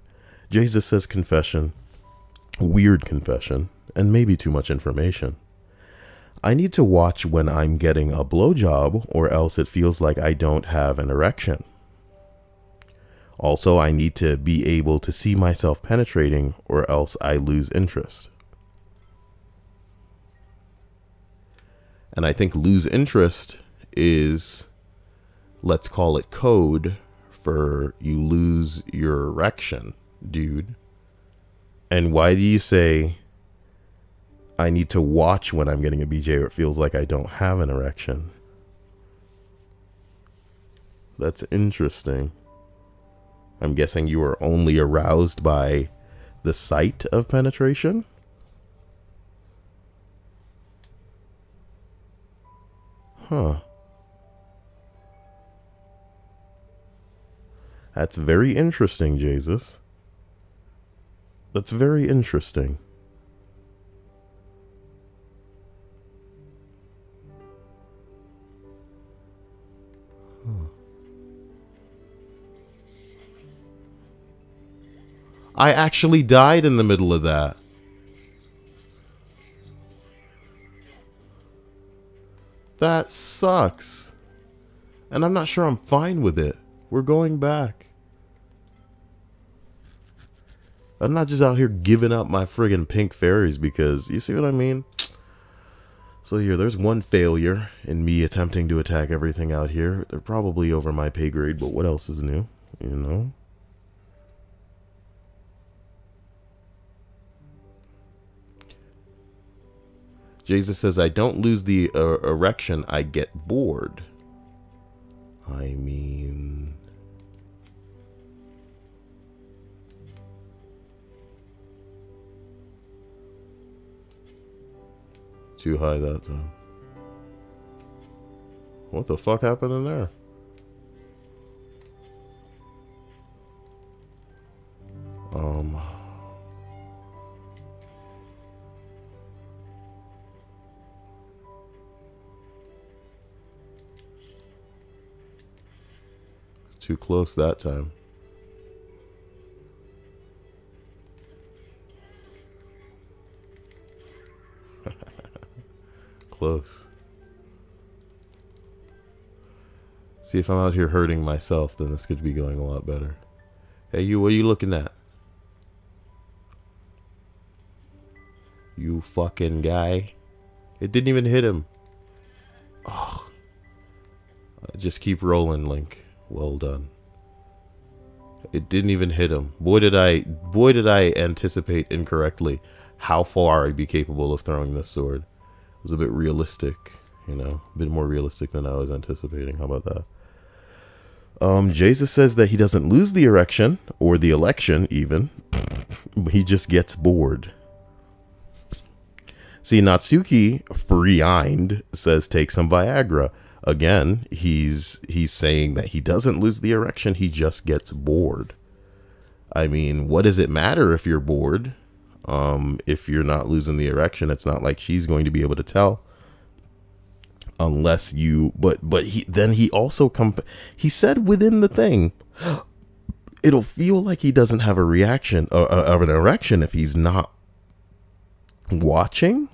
Jesus says confession. Weird confession, and maybe too much information. I need to watch when I'm getting a blowjob, or else it feels like I don't have an erection. Also, I need to be able to see myself penetrating, or else I lose interest. And I think lose interest is, let's call it code for you lose your erection, dude. And why do you say I need to watch when I'm getting a BJ or it feels like I don't have an erection? That's interesting. I'm guessing you are only aroused by the sight of penetration? Huh. That's very interesting, Jesus. That's very interesting. Huh. I actually died in the middle of that. That sucks. And I'm not sure I'm fine with it. We're going back. I'm not just out here giving up my friggin' pink fairies because, you see what I mean? So here, there's one failure in me attempting to attack everything out here. They're probably over my pay grade, but what else is new? You know? Jesus says, I don't lose the erection, I get bored. I mean... Too high that time. What the fuck happened in there? Too close that time. Close. See, if I'm out here hurting myself, then this could be going a lot better. Hey, you, what are you looking at? You fucking guy. It didn't even hit him. Oh. Just keep rolling, Link. Well done. It didn't even hit him. Boy did I anticipate incorrectly how far I'd be capable of throwing this sword. It was a bit realistic, you know, a bit more realistic than I was anticipating. How about that? Jesus says that he doesn't lose the erection, or the election even. He just gets bored. See, Natsuki, free-eyed, says take some Viagra. Again, he's saying that he doesn't lose the erection, he just gets bored. I mean, what does it matter if you're bored? If you're not losing the erection, it's not like she's going to be able to tell. Unless you, but he also he said within the thing, it'll feel like he doesn't have a reaction of an erection if he's not watching.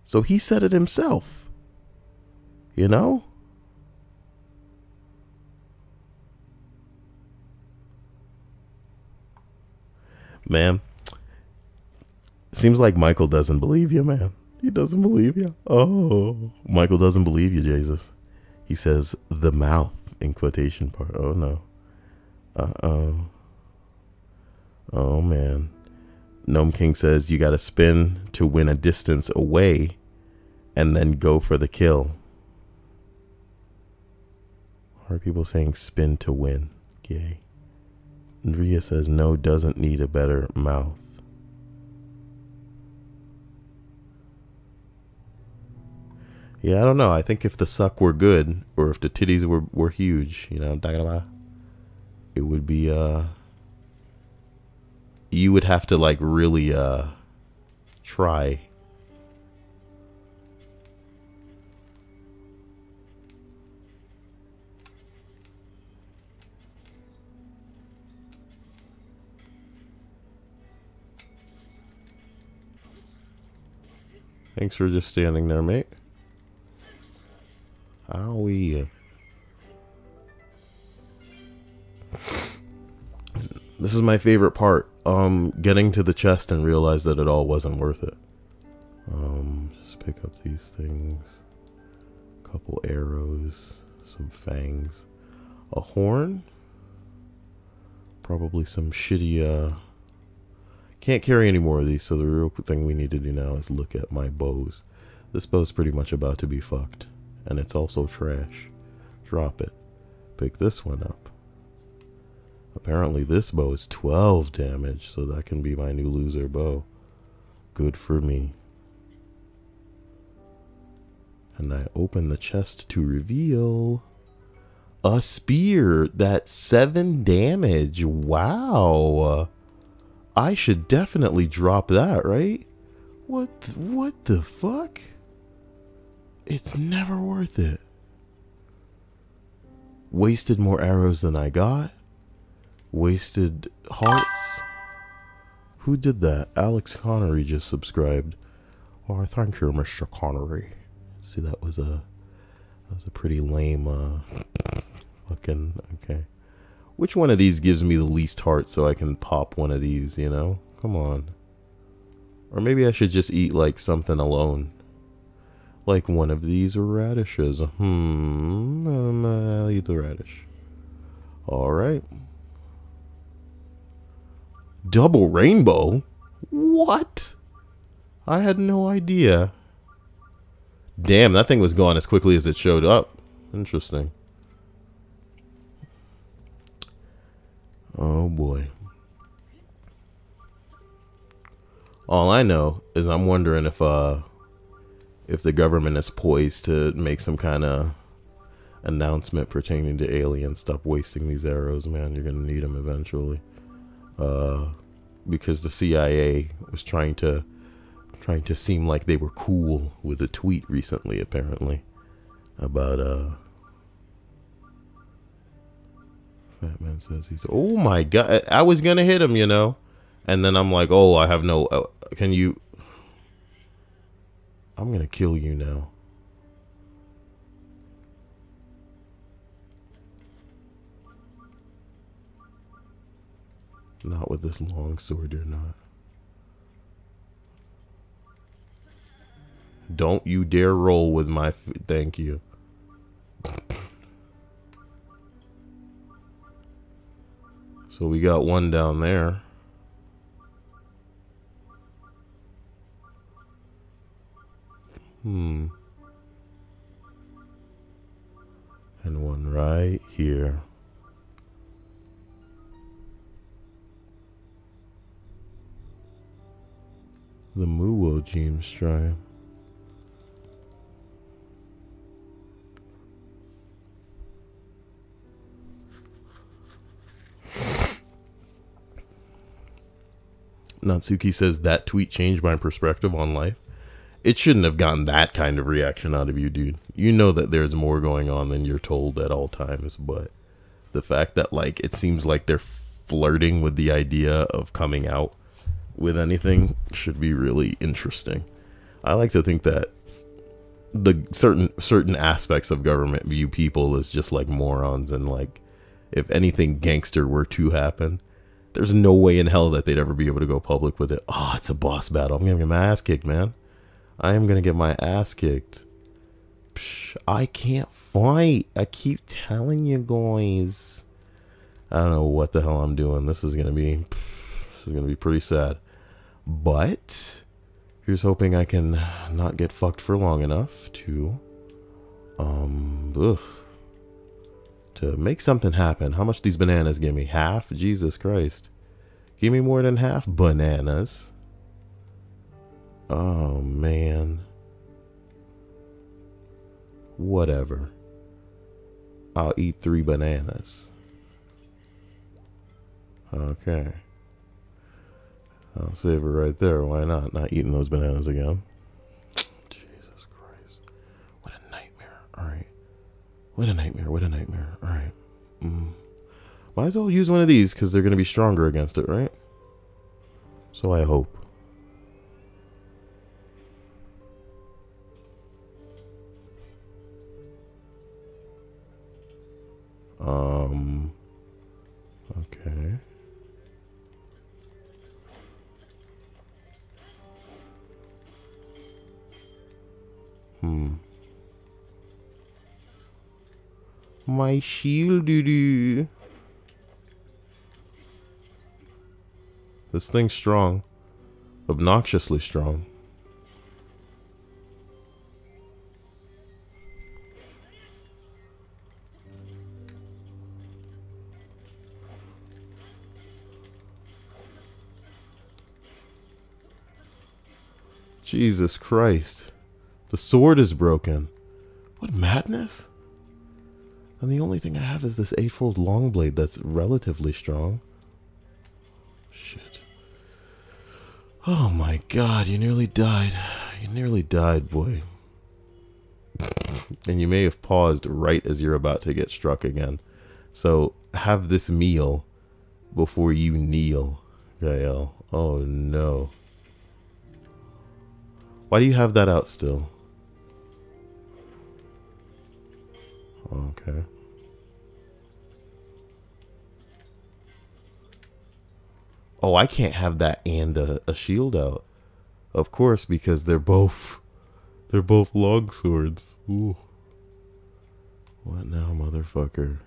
So he said it himself, you know? Man, seems like Michael doesn't believe you, man. He doesn't believe you. Oh, Michael doesn't believe you, Jesus. He says the mouth in quotation part. Oh, no. Uh-oh. Oh, man. Gnome King says you got to spin to win a distance away and then go for the kill. Are people saying spin to win? Yay. Andrea says no, doesn't need a better mouth. Yeah, I don't know. I think if the suck were good, or if the titties were huge, you know what I'm talking about? It would be, you would have to, like, really, try. Thanks for just standing there, mate. Owie. This is my favorite part. Getting to the chest and realize that it all wasn't worth it. Just pick up these things. A couple arrows. Some fangs. A horn. Probably some shitty, can't carry any more of these, so the real thing we need to do now is look at my bows. This bow's pretty much about to be fucked. And it's also trash. Drop it. Pick this one up. Apparently this bow is 12 damage, so that can be my new loser bow. Good for me. And I open the chest to reveal a spear that's 7 damage. Wow. I should definitely drop that, right? What the fuck? It's never worth it. Wasted more arrows than I got. Wasted hearts. Who did that? Alex Connery just subscribed. Oh, thank you, Mr. Connery. See, that was a pretty lame fucking okay. Which one of these gives me the least heart so I can pop one of these, you know? Come on. Or maybe I should just eat like something alone. Like one of these radishes. I'll eat the radish. Alright. Double rainbow? What? I had no idea. Damn, that thing was gone as quickly as it showed up. Interesting. Oh boy. All I know is I'm wondering if the government is poised to make some kind of announcement pertaining to aliens. Stop wasting these arrows, man. You're gonna need them eventually. Because the CIA was trying to seem like they were cool with a tweet recently, apparently, about Fat Man says he's. Oh my god! I was gonna hit him, you know, and then I'm like, oh, I have no. Can you? I'm gonna kill you now. Not with this long sword, you're not. Don't you dare roll with my thank you. So we got one down there. And one right here. The Muwo Gene Stripe. Natsuki says that tweet changed my perspective on life. It shouldn't have gotten that kind of reaction out of you, dude. You know that there's more going on than you're told at all times, but the fact that, like, it seems like they're flirting with the idea of coming out with anything should be really interesting. I like to think that the certain aspects of government view people as just like morons, and like if anything gangster were to happen, there's no way in hell that they'd ever be able to go public with it. Oh, it's a boss battle. I'm gonna get my ass kicked, man. I am gonna get my ass kicked. Psh, I can't fight. I keep telling you guys. I don't know what the hell I'm doing. This is gonna be pretty sad. But here's hoping I can not get fucked for long enough to make something happen. How much these bananas give me? Half? Jesus Christ. Give me more than half bananas. Oh man. Whatever. I'll eat 3 bananas. Okay. I'll save it right there. Why not? Not eating those bananas again. Jesus Christ. What a nightmare. Alright. What a nightmare. What a nightmare. Alright. Might as well use one of these because they're going to be stronger against it, right? So I hope. Okay. My shield doo-doo. This thing's strong. Obnoxiously strong. Jesus Christ. The sword is broken. What madness? And the only thing I have is this 8-fold long blade that's relatively strong. Shit. Oh my god, you nearly died. You nearly died, boy. And you may have paused right as you're about to get struck again. So have this meal before you kneel, Gael. Oh no. Why do you have that out still? Okay. Oh, I can't have that and a shield out. Of course, because they're both long swords. Ooh. What now, motherfucker?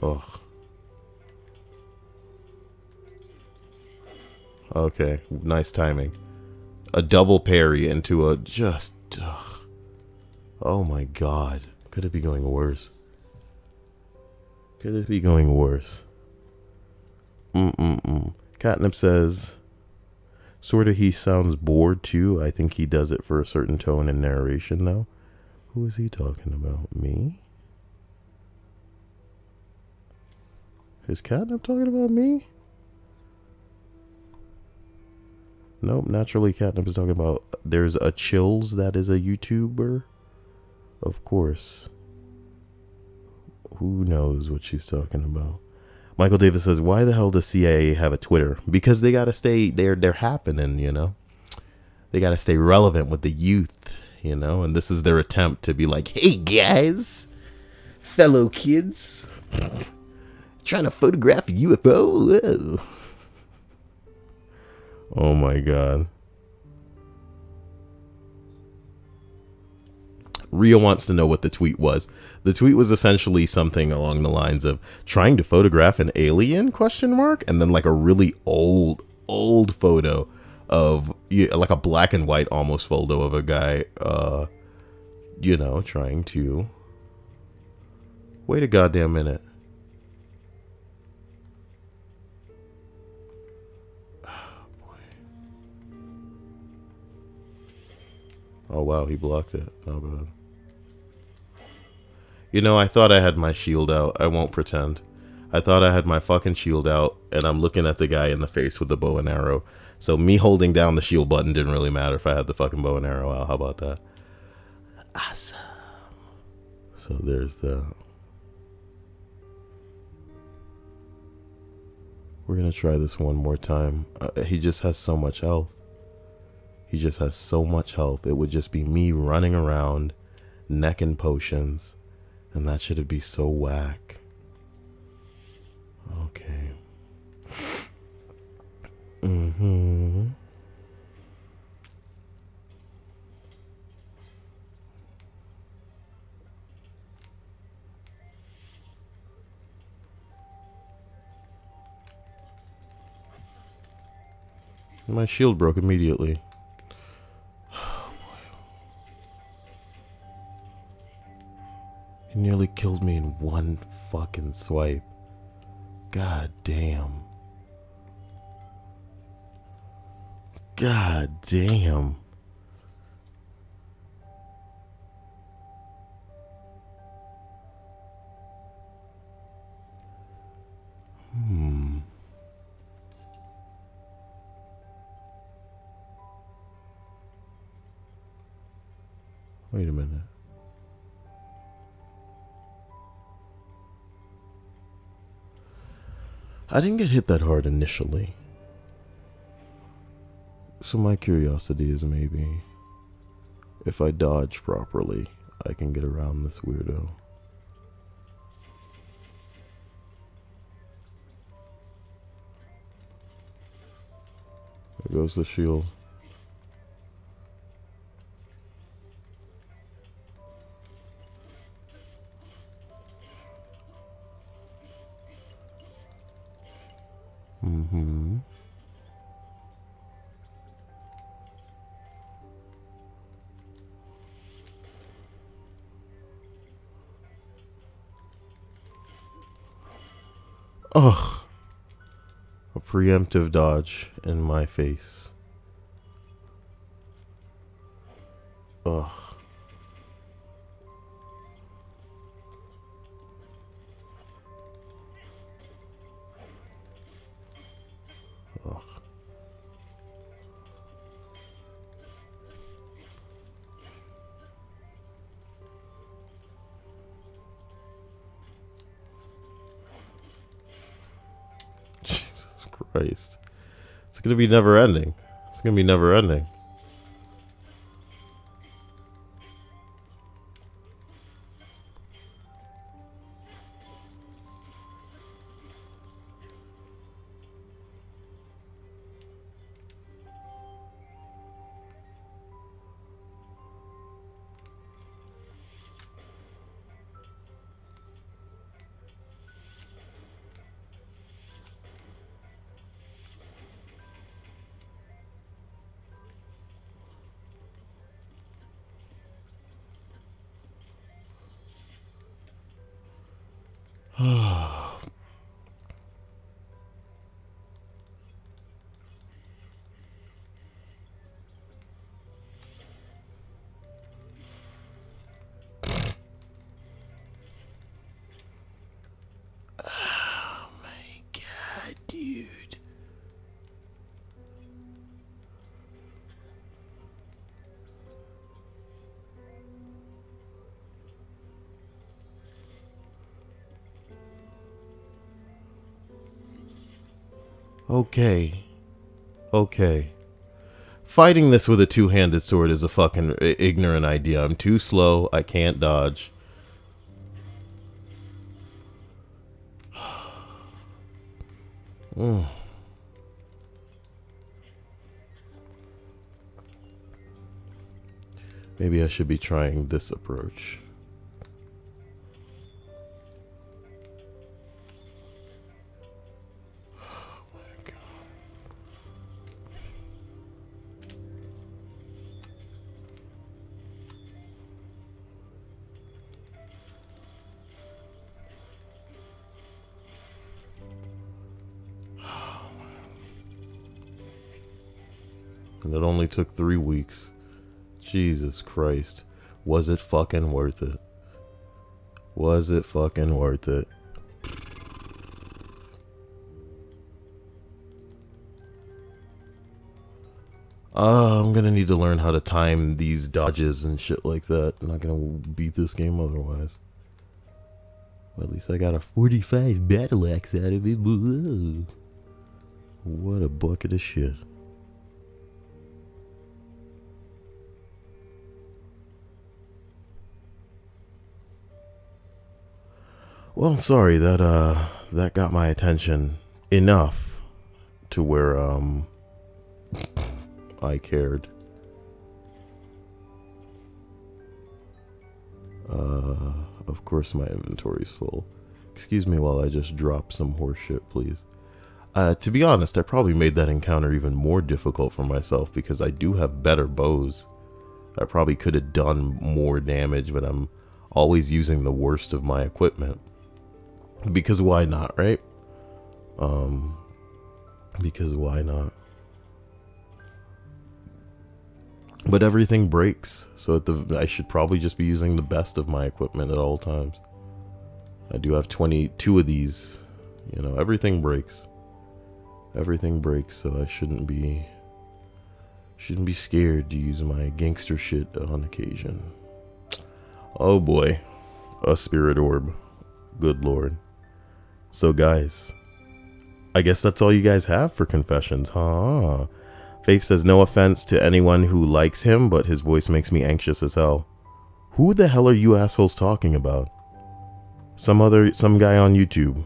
Ugh. Okay, nice timing. A double parry into a just... Ugh. Oh my god. Could it be going worse? Could it be going worse? Catnip says... Sorta he sounds bored too. I think he does it for a certain tone and narration though. Who is he talking about? Me? Is Catnip talking about me? Nope, naturally Catnip is talking about... There's a Chills that is a YouTuber. Of course. Who knows what she's talking about? Michael Davis says, why the hell does CIA have a Twitter? Because they gotta stay... They're happening, you know? They gotta stay relevant with the youth, you know? And this is their attempt to be like, hey guys! Fellow kids! Trying to photograph a UFO? Whoa. Oh my god. Rio wants to know what the tweet was. The tweet was essentially something along the lines of trying to photograph an alien question mark, and then like a really old photo of like a black and white almost photo of a guy you know, trying to... Wait a goddamn minute. Oh wow, he blocked it. Not bad. You know, I thought I had my shield out. I won't pretend. I thought I had my fucking shield out, and I'm looking at the guy in the face with the bow and arrow. So me holding down the shield button didn't really matter if I had the fucking bow and arrow out. How about that? Awesome. So there's the... We're gonna try this one more time. He just has so much health. He just has so much health. It would just be me running around, necking potions, and that should be so whack. Okay. My shield broke immediately. He nearly killed me in one fucking swipe. God damn. God damn. Wait a minute. I didn't get hit that hard initially. So my curiosity is maybe if I dodge properly, I can get around this weirdo. There goes the shield. Ugh. A preemptive dodge in my face. Ugh. Ugh. Christ. It's gonna be never ending. It's gonna be never ending. Dude. Okay. Okay. Fighting this with a two-handed sword is a fucking ignorant idea. I'm too slow. I can't dodge. Maybe I should be trying this approach. Oh my God. And it only took 3 weeks. Jesus Christ. Was it fucking worth it? Was it fucking worth it? I'm gonna need to learn how to time these dodges and shit like that. I'm not gonna beat this game otherwise. Well, at least I got a 45 battle axe out of it. Whoa. What a bucket of shit. Well, sorry, that got my attention enough to where, I cared. Of course my inventory's full. Excuse me while I just drop some horse shit, please. To be honest, I probably made that encounter even more difficult for myself because I do have better bows. I probably could have done more damage, but I'm always using the worst of my equipment. Because why not, right? Because why not? But everything breaks, so I should probably just be using the best of my equipment at all times. I do have 22 of these. You know, everything breaks. Everything breaks, so I shouldn't be scared to use my gangster shit on occasion. Oh boy, a spirit orb. Good lord. So guys, I guess that's all you guys have for confessions, huh? Faith says, no offense to anyone who likes him, but his voice makes me anxious as hell. Who the hell are you assholes talking about? Some guy on YouTube.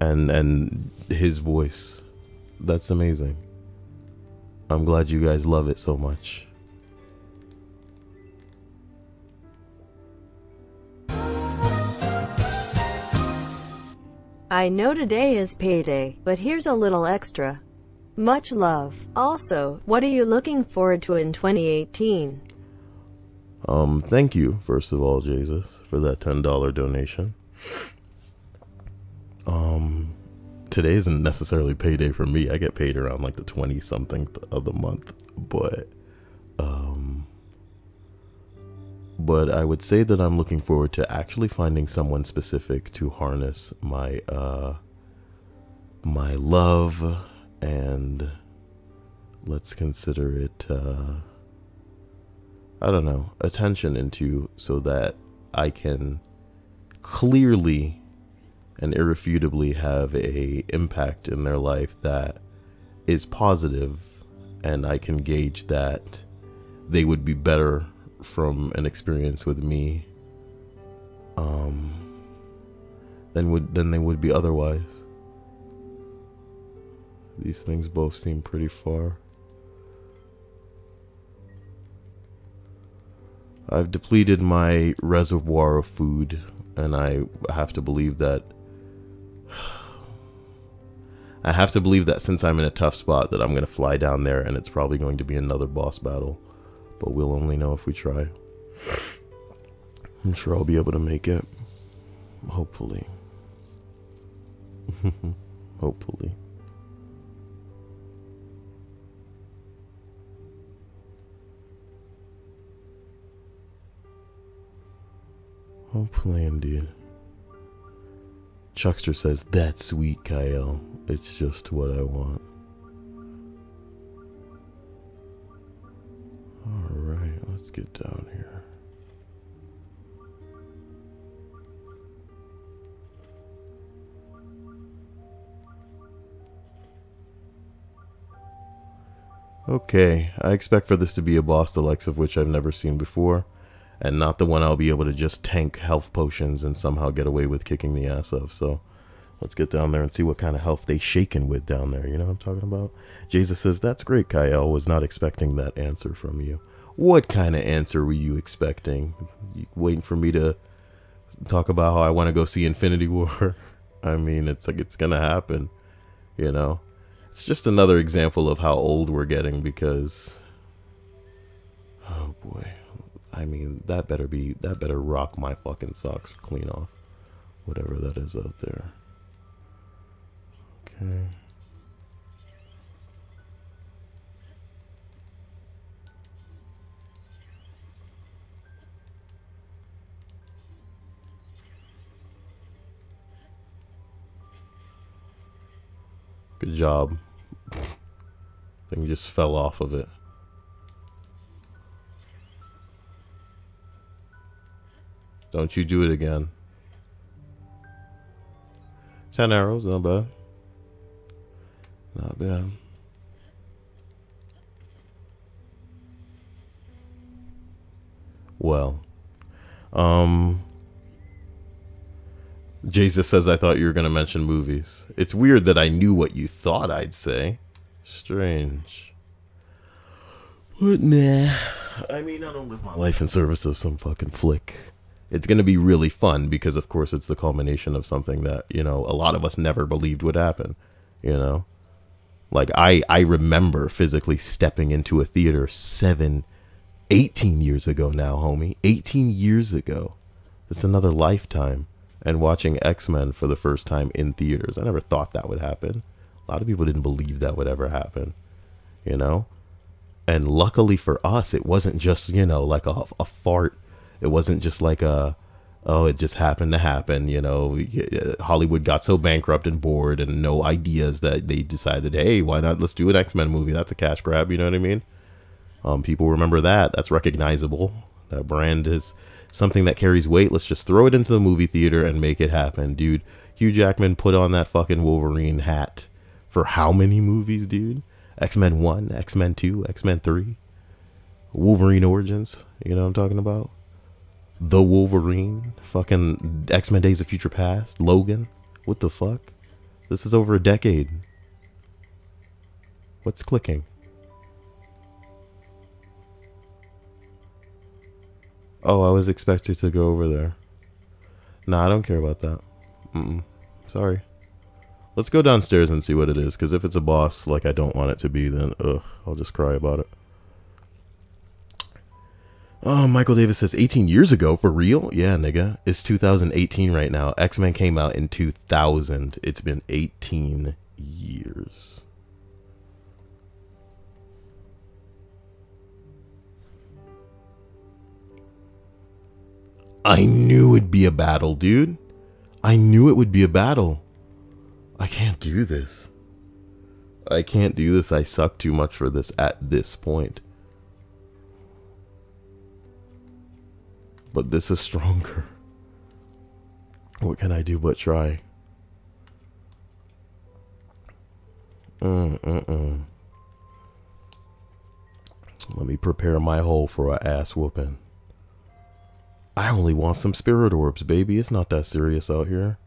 And his voice. That's amazing. I'm glad you guys love it so much. I know today is payday, but here's a little extra. Much love. Also, what are you looking forward to in 2018? Thank you, first of all, Jesus, for that $10 donation. Today isn't necessarily payday for me. I get paid around like the 20-something of the month, but I would say that I'm looking forward to actually finding someone specific to harness my my love and let's consider it I don't know, attention into, so that I can clearly and irrefutably have a impact in their life that is positive, and I can gauge that they would be better from an experience with me than they would be otherwise. These things both seem pretty far. I've depleted my reservoir of food, and I have to believe that since I'm in a tough spot that I'm going to fly down there, and it's probably going to be another boss battle. But we'll only know if we try. I'm sure I'll be able to make it. Hopefully. Hopefully. Hopefully indeed. Chuckster says, "That's sweet, Kyle. It's just what I want." Alright, let's get down here. Okay, I expect for this to be a boss the likes of which I've never seen before, and not the one I'll be able to just tank health potions and somehow get away with kicking the ass of. So let's get down there and see what kind of health they shaken with down there. You know what I'm talking about? Jesus says, "That's great, Kyle. Was not expecting that answer from you." What kind of answer were you expecting? You waiting for me to talk about how I want to go see Infinity War? I mean, it's like it's gonna happen, you know? It's just another example of how old we're getting, because oh boy, I mean, that better rock my fucking socks clean off, whatever that is out there. Okay. Good job. Thing just fell off of it. Don't you do it again. 10 arrows, not bad. Not bad. Well, Jesus says, "I thought you were going to mention movies." It's weird that I knew what you thought I'd say. Strange. But nah. I mean, I don't live my life in service of some fucking flick. It's going to be really fun because, of course, it's the culmination of something that, you know, a lot of us never believed would happen, you know? Like, I remember physically stepping into a theater 18 years ago now, homie. 18 years ago. It's another lifetime. And watching X-Men for the first time in theaters. I never thought that would happen. A lot of people didn't believe that would ever happen, you know? And luckily for us, it wasn't just, you know, like a fart. It wasn't just like oh, it just happened to happen, you know? Hollywood got so bankrupt and bored and no ideas that they decided, hey, why not? Let's do an X-Men movie. That's a cash grab, you know what I mean? People remember that. That's recognizable. That brand is something that carries weight. Let's just throw it into the movie theater and make it happen, dude. Hugh Jackman put on that fucking Wolverine hat for how many movies, dude? X-Men 1, X-Men 2, X-Men 3, Wolverine Origins, you know what I'm talking about? The Wolverine, fucking X-Men Days of Future Past, Logan. What the fuck? This is over a decade. What's clicking? Oh, I was expected to go over there. Nah, I don't care about that. Sorry. Let's go downstairs and see what it is, because if it's a boss like I don't want it to be, then I'll just cry about it. Oh, Michael Davis says 18 years ago, for real? Yeah, nigga. It's 2018 right now. X-Men came out in 2000. It's been 18 years. I knew it'd be a battle, dude. I knew it would be a battle. I can't do this. I can't do this. I suck too much for this at this point. But this is stronger. What can I do but try? Let me prepare my hole for a ass whooping. I only want some spirit orbs, baby. It's not that serious out here.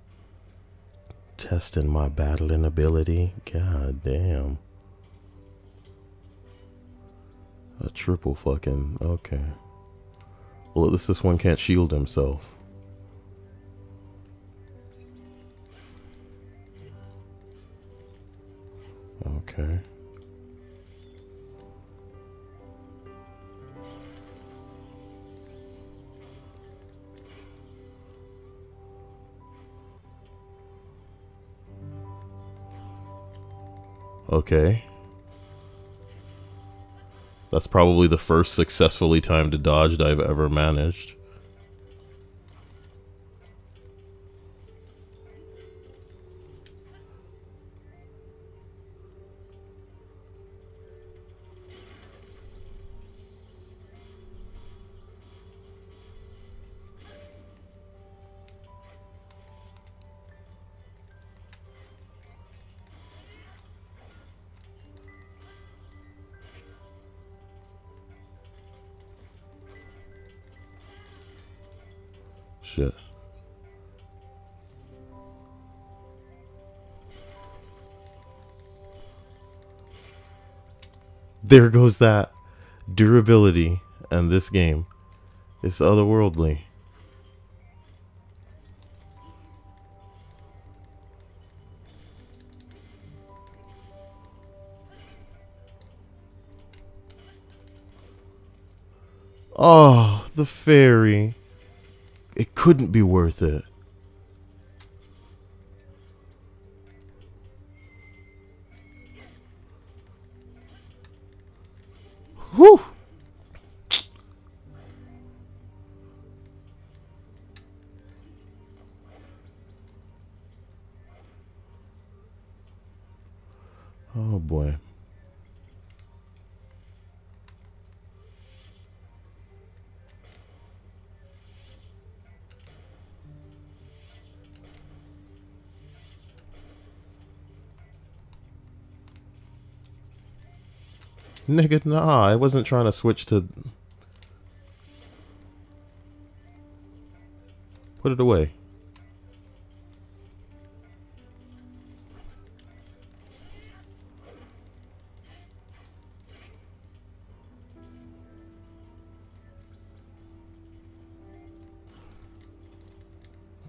Testing my battling ability. God damn. A triple fucking... Okay. Well, at least this one can't shield himself. Okay. Okay. That's probably the first successfully timed dodge I've ever managed. Shit. There goes that durability, and this game is otherworldly. Oh, the fairy. It couldn't be worth it. Whew. Oh boy. Nigga, nah, I wasn't trying to switch to... Put it away.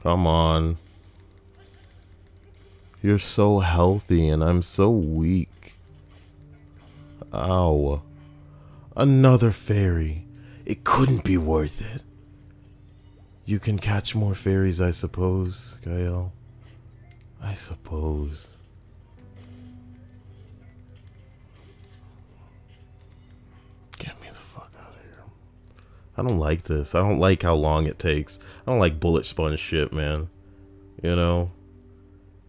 Come on. You're so healthy and I'm so weak. Ow. Another fairy. It couldn't be worth it. You can catch more fairies, I suppose, Gael. I suppose. Get me the fuck out of here. I don't like this. I don't like how long it takes. I don't like bullet sponge shit, man. You know?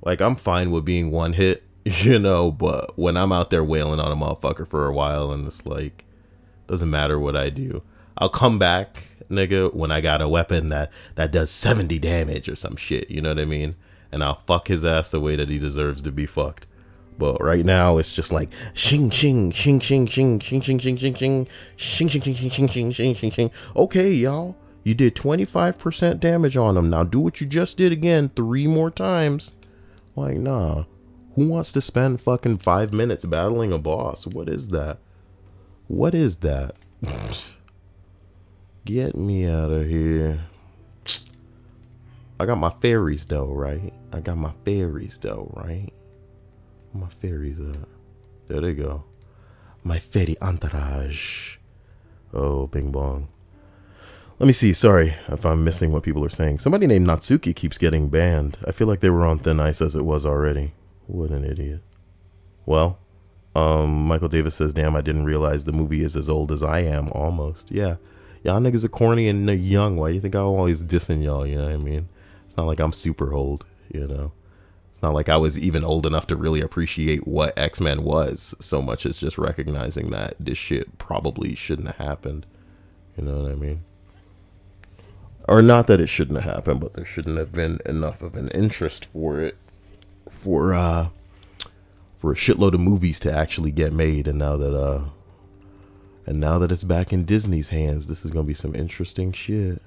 Like, I'm fine with being one hit. You know, but when I'm out there wailing on a motherfucker for a while and it's like, doesn't matter what I do. I'll come back, nigga, when I got a weapon that does 70 damage or some shit, you know what I mean? And I'll fuck his ass the way that he deserves to be fucked. But right now, it's just like, shing, shing, shing, shing, shing, shing, shing, shing, shing, shing, shing, shing, shing, shing, shing, shing, shing, shing, shing. Okay, y'all, you did 25% damage on him. Now do what you just did again 3 more times. Like, nah. Who wants to spend fucking 5 minutes battling a boss? What is that? What is that? Get me out of here. I got my fairies though, right? I got my fairies though, right? Where my fairies at? There they go. My fairy entourage. Oh, bing bong. Let me see. Sorry if I'm missing what people are saying. Somebody named Natsuki keeps getting banned. I feel like they were on thin ice as it was already. What an idiot. Well, Michael Davis says, damn, I didn't realize the movie is as old as I am, almost. Yeah. Y'all niggas are corny and young. Why do you think I'm always dissing y'all, you know what I mean? It's not like I'm super old, you know? It's not like I was even old enough to really appreciate what X-Men was, so much as just recognizing that this shit probably shouldn't have happened. You know what I mean? Or not that it shouldn't have happened, but there shouldn't have been enough of an interest for it. For for a shitload of movies to actually get made. And now that it's back in Disney's hands, this is gonna be some interesting shit.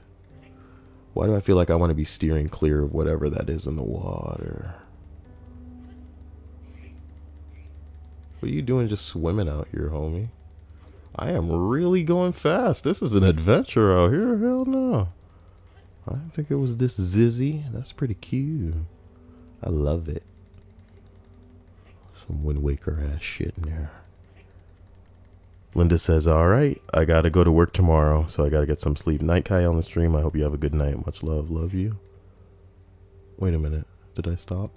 Why do I feel like I want to be steering clear of whatever that is in the water? What are you doing just swimming out here, homie? I am really going fast. This is an adventure out here. Hell no. I didn't think it was this zizzy. That's pretty cute. I love it. Some Wind Waker ass shit in there. Linda says, alright, I gotta go to work tomorrow, so I gotta get some sleep. Night Kai on the stream. I hope you have a good night. Much love. Love you. Wait a minute. Did I stop?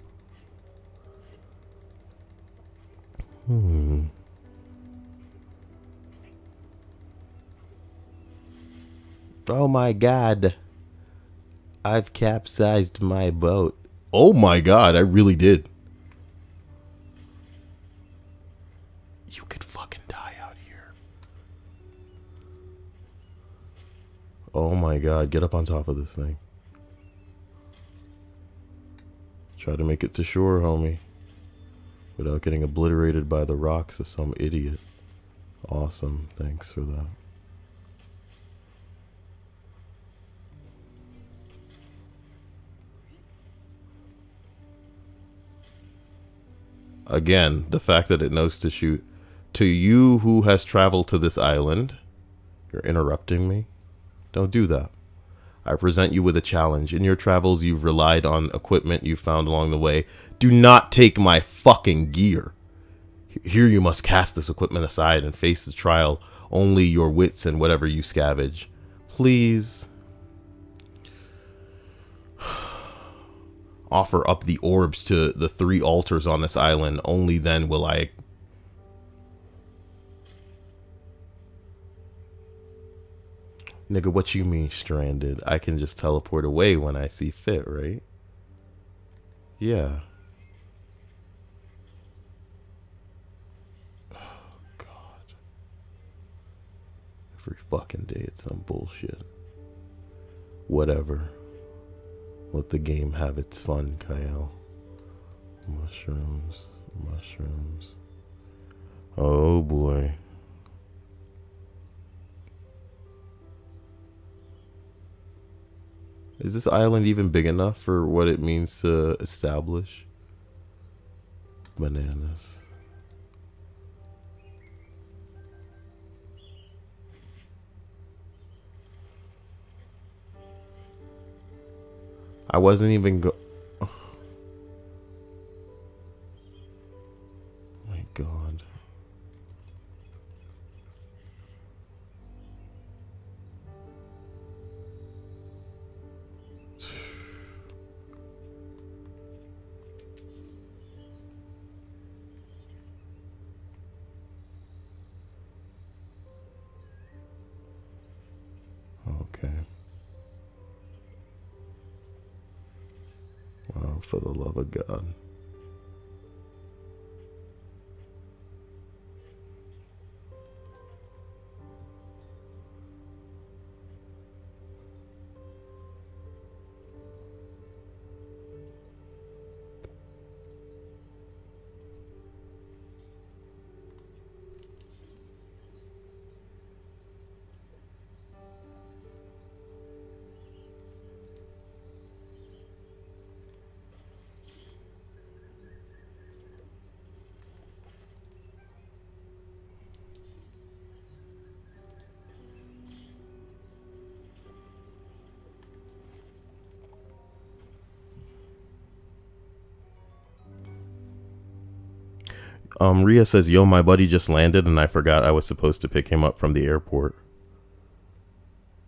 Oh my god. I've capsized my boat. Oh my god, I really did. You could fucking die out here. Oh my god, get up on top of this thing. Try to make it to shore, homie. Without getting obliterated by the rocks of some idiot. Awesome, thanks for that. Again, the fact that it knows to shoot. To you who has traveled to this island, you're interrupting me. Don't do that. I present you with a challenge. In your travels, you've relied on equipment you found along the way. Do not take my fucking gear. Here you must cast this equipment aside and face the trial. Only your wits and whatever you scavenge. Please. Offer up the orbs to the 3 altars on this island. Only then will I... Nigga, what you mean stranded? I can just teleport away when I see fit, right? Yeah. Oh, God. Every fucking day it's some bullshit. Whatever. Let the game have its fun, Kyle. Mushrooms. Mushrooms. Oh, boy. Is this island even big enough for what it means to establish? Bananas. I wasn't even oh my God. Okay. Oh, for the love of God. Ria says, yo, my buddy just landed and I forgot I was supposed to pick him up from the airport.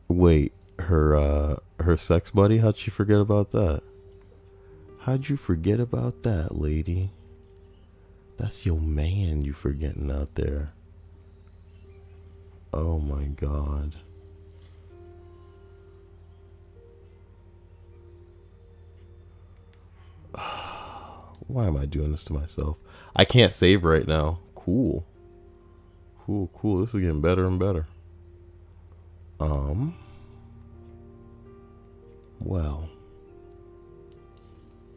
Wait, her sex buddy? How'd she forget about that? How'd you forget about that, lady? That's your man you forgetting out there. Oh my God. Why am I doing this to myself? I can't save right now. Cool. Cool, cool. This is getting better and better. Well.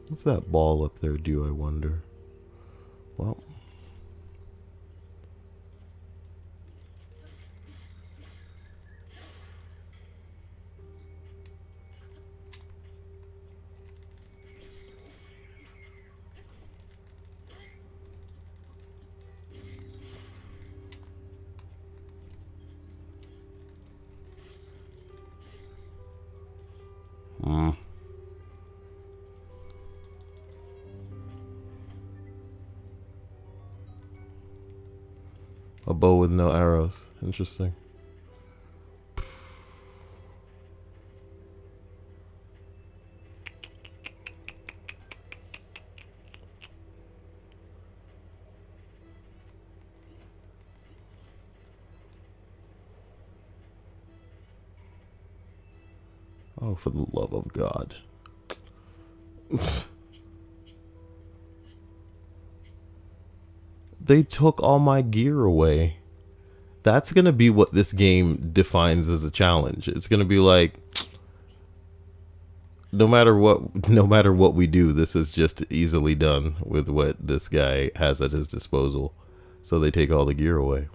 What's that ball up there do, I wonder? Well, A bow with no arrows. Interesting. Oh, for the love of God. They took all my gear away. That's going to be what this game defines as a challenge. It's going to be like, no matter what we do, this is just easily done with what this guy has at his disposal. So they take all the gear away.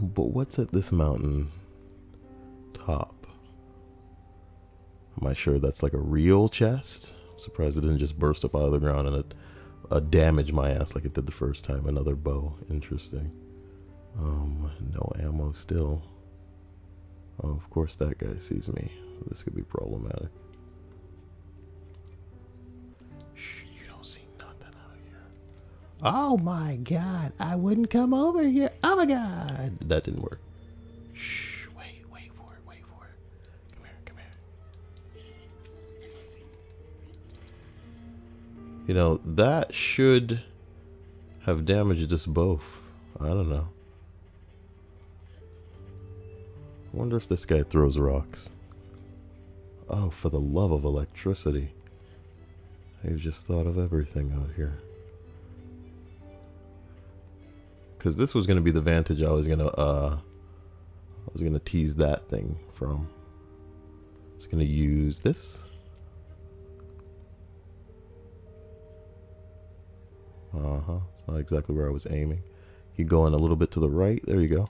But what's at this mountain top? Am I sure that's like a real chest? I'm surprised it didn't just burst up out of the ground and it damaged my ass like it did the first time. Another bow. Interesting. No ammo still. Oh, of course that guy sees me. This could be problematic. Shh, you don't see nothing out here. Oh my God, I wouldn't come over here. Oh my God. That didn't work. Shh, wait for it, wait for it. Come here. You know, that should have damaged us both. I don't know. I wonder if this guy throws rocks. Oh, for the love of electricity. They've just thought of everything out here. Because this was going to be the vantage I was going to tease that thing from. I was going to use this. It's not exactly where I was aiming. You going a little bit to the right. There you go.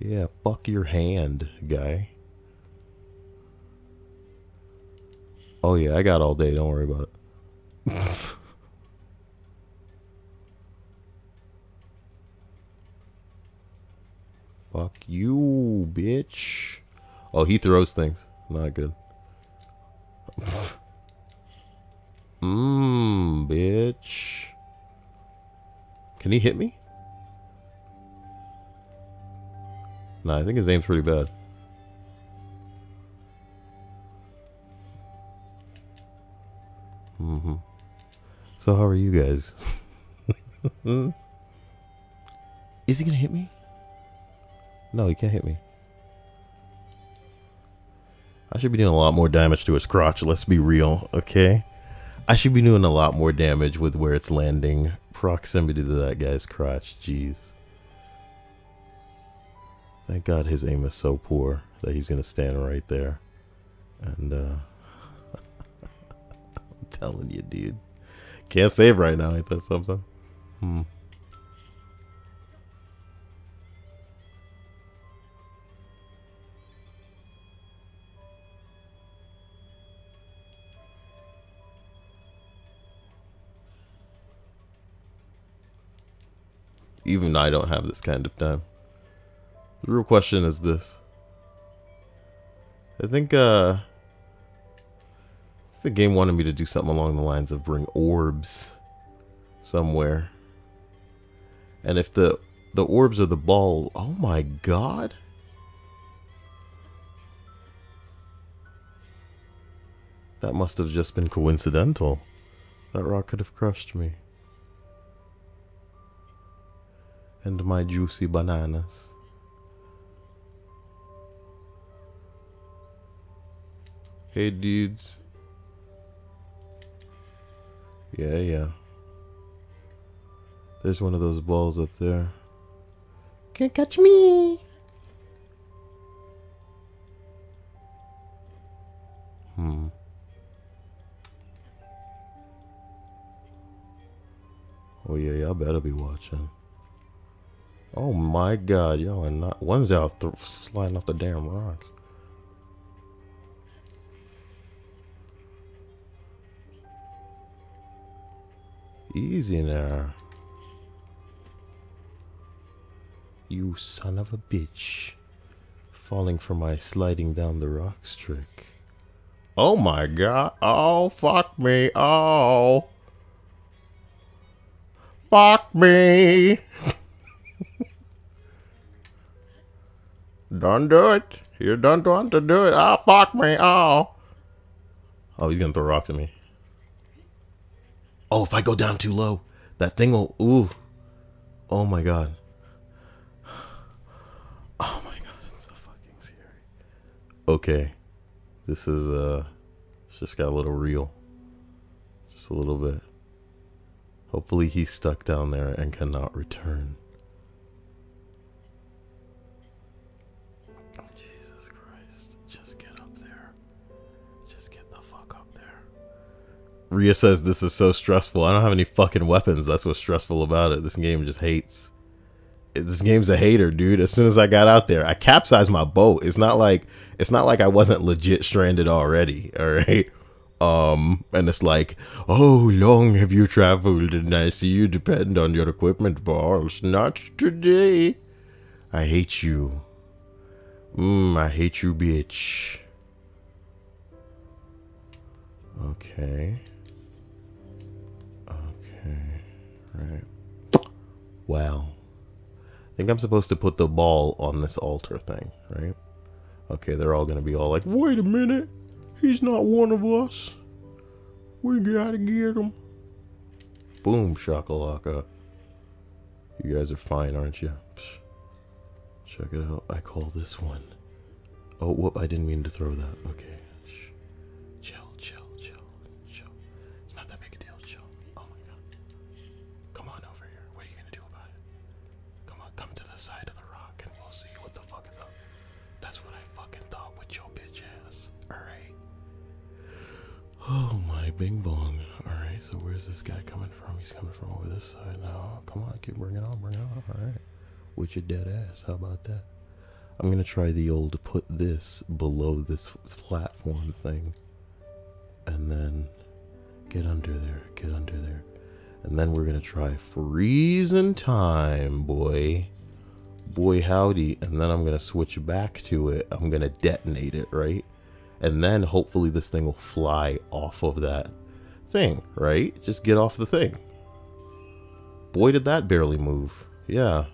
Yeah, fuck your hand, guy. Oh yeah, I got all day. Don't worry about it. Fuck you, bitch. Oh, he throws things. Not good. Bitch. Can he hit me? Nah, I think his aim's pretty bad. So how are you guys? Is he gonna hit me? No, he can't hit me. I should be doing a lot more damage to his crotch, let's be real, okay? I should be doing a lot more damage with where it's landing. Proximity to that guy's crotch, jeez. Thank God his aim is so poor that he's gonna stand right there. And I'm telling you, dude. Can't save right now, ain't that something? Even I don't have this kind of time. The real question is this. I think the game wanted me to do something along the lines of bring orbs somewhere. And if the orbs are the ball, oh my God. That must have just been coincidental. That rock could have crushed me. And my juicy bananas. Hey dudes. Yeah. There's one of those balls up there. Can't catch me. Oh yeah, y'all better be watching. Oh my God, y'all are not. One's out sliding off the damn rocks. Easy now. You son of a bitch. Falling for my sliding down the rocks trick. Oh my God. Oh, fuck me. Oh. Fuck me. Don't do it. You don't want to do it. Oh, fuck me. Oh. Oh, he's gonna throw rocks at me. Oh, if I go down too low, that thing will... Ooh. Oh my god. Oh my god, it's so fucking scary. Okay. This is, it's just got a little real. Just a little bit. Hopefully he's stuck down there and cannot return. Jesus Christ. Just get up there. Just get the fuck up there. Rhea says this is so stressful. I don't have any fucking weapons. That's what's stressful about it. This game just hates. This game's a hater, dude. As soon as I got out there, I capsized my boat. It's not like I wasn't legit stranded already, all right? And it's like, oh, long have you traveled, and I see you depend on your equipment balls. Not today. I hate you. I hate you, bitch. Okay. Okay. Right. Wow. I think I'm supposed to put the ball on this altar thing, right? Okay, they're all gonna be all like, wait a minute. He's not one of us. We gotta get him. Boom, shakalaka. You guys are fine, aren't you? Psh. Check it out. I call this one. Oh, whoop, I didn't mean to throw that. Okay. Shh. Chill, chill, chill, chill. It's not that big a deal, chill. Oh my god. Come on over here. What are you gonna do about it? Come on, come to the side of the rock and we'll see what the fuck is up. That's what I fucking thought with your bitch ass. Alright. Oh my bing bong. Alright, so where's this guy coming from? He's coming from over this side now. Come on, keep bring it on, bring it on. Alright. With your dead ass. How about that? I'm gonna try the old put this below this platform thing. And then get under there. Get under there. And then we're gonna try freezing time, boy. Boy howdy. And then I'm gonna switch back to it. I'm gonna detonate it, right? And then hopefully this thing will fly off of that thing, right? Just get off the thing. Boy, did that barely move. Yeah.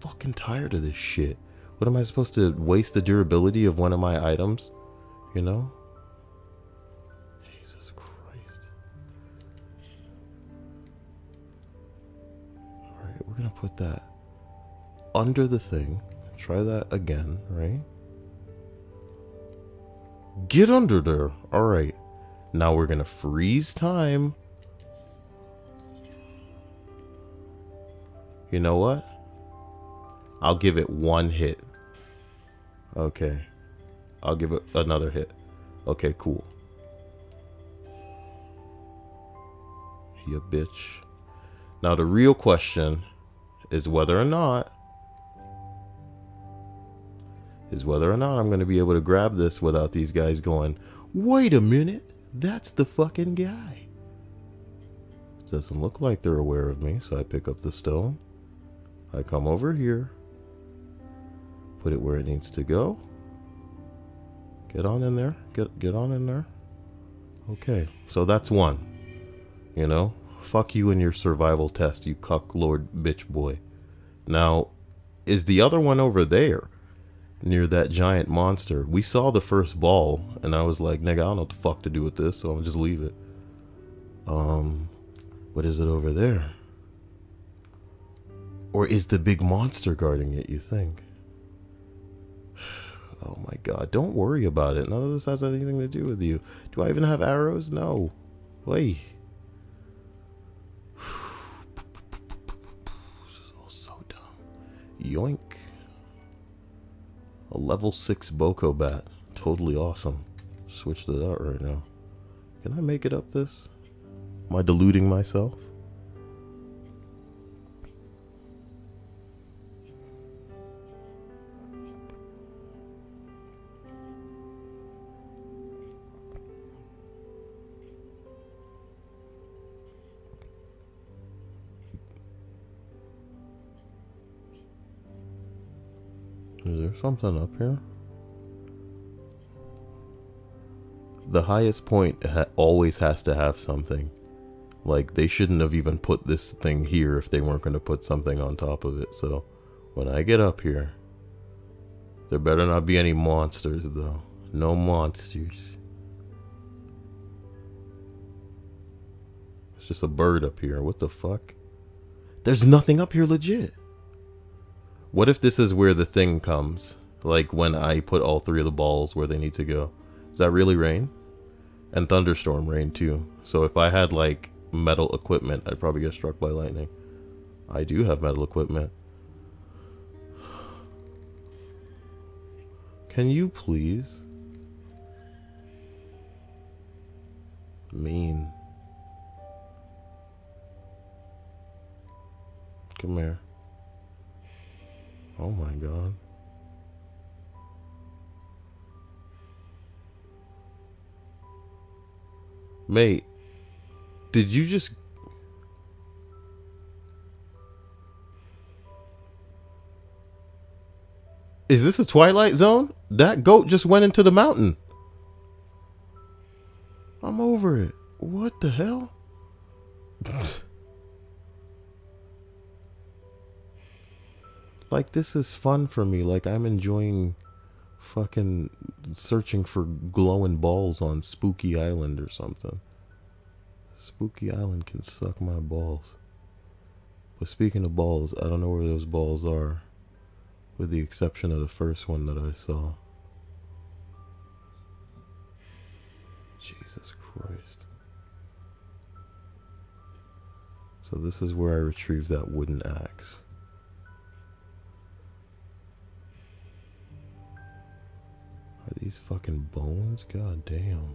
Fucking tired of this shit. What am I supposed to waste the durability of one of my items? You know? Jesus Christ. Alright, we're gonna put that under the thing. Try that again, right? Get under there. Alright. Now we're gonna freeze time. You know what? I'll give it one hit. Okay. I'll give it another hit. Okay, cool. You bitch. Now the real question is whether or not I'm going to be able to grab this without these guys going, wait a minute, that's the fucking guy. It doesn't look like they're aware of me, so I pick up the stone. I come over here. Put it where it needs to go. Get on in there. Get on in there. Okay, so that's one. You know? Fuck you and your survival test, you cuck lord bitch boy. Now, is the other one over there? Near that giant monster. We saw the first ball, and I was like, nigga, I don't know what the fuck to do with this, so I'll just leave it. What is it over there? Or is the big monster guarding it, you think? Oh my god, don't worry about it. None of this has anything to do with you. Do I even have arrows? No. Wait. This is all so dumb. Yoink. A level 6 Boko bat. Totally awesome. Switch to that right now. Can I make it up this? Am I deluding myself? Is there something up here? The highest point always has to have something. Like, they shouldn't have even put this thing here if they weren't going to put something on top of it. So, when I get up here, There better not be any monsters, though. No monsters. It's just a bird up here. What the fuck? There's nothing up here legit. What if this is where the thing comes? Like when I put all 3 of the balls where they need to go. Is that really rain? And thunderstorm rain too. So if I had like metal equipment, I'd probably get struck by lightning. I do have metal equipment. Can you please? Mean. Come here. Oh my god. Mate, did you just... Is this a Twilight Zone? That goat just went into the mountain. I'm over it. What the hell? Like, this is fun for me. Like, I'm enjoying fucking searching for glowing balls on Spooky Island or something. Spooky Island can suck my balls. But speaking of balls, I don't know where those balls are. With the exception of the first one that I saw. Jesus Christ. So this is where I retrieved that wooden axe. Are these fucking bones? God damn.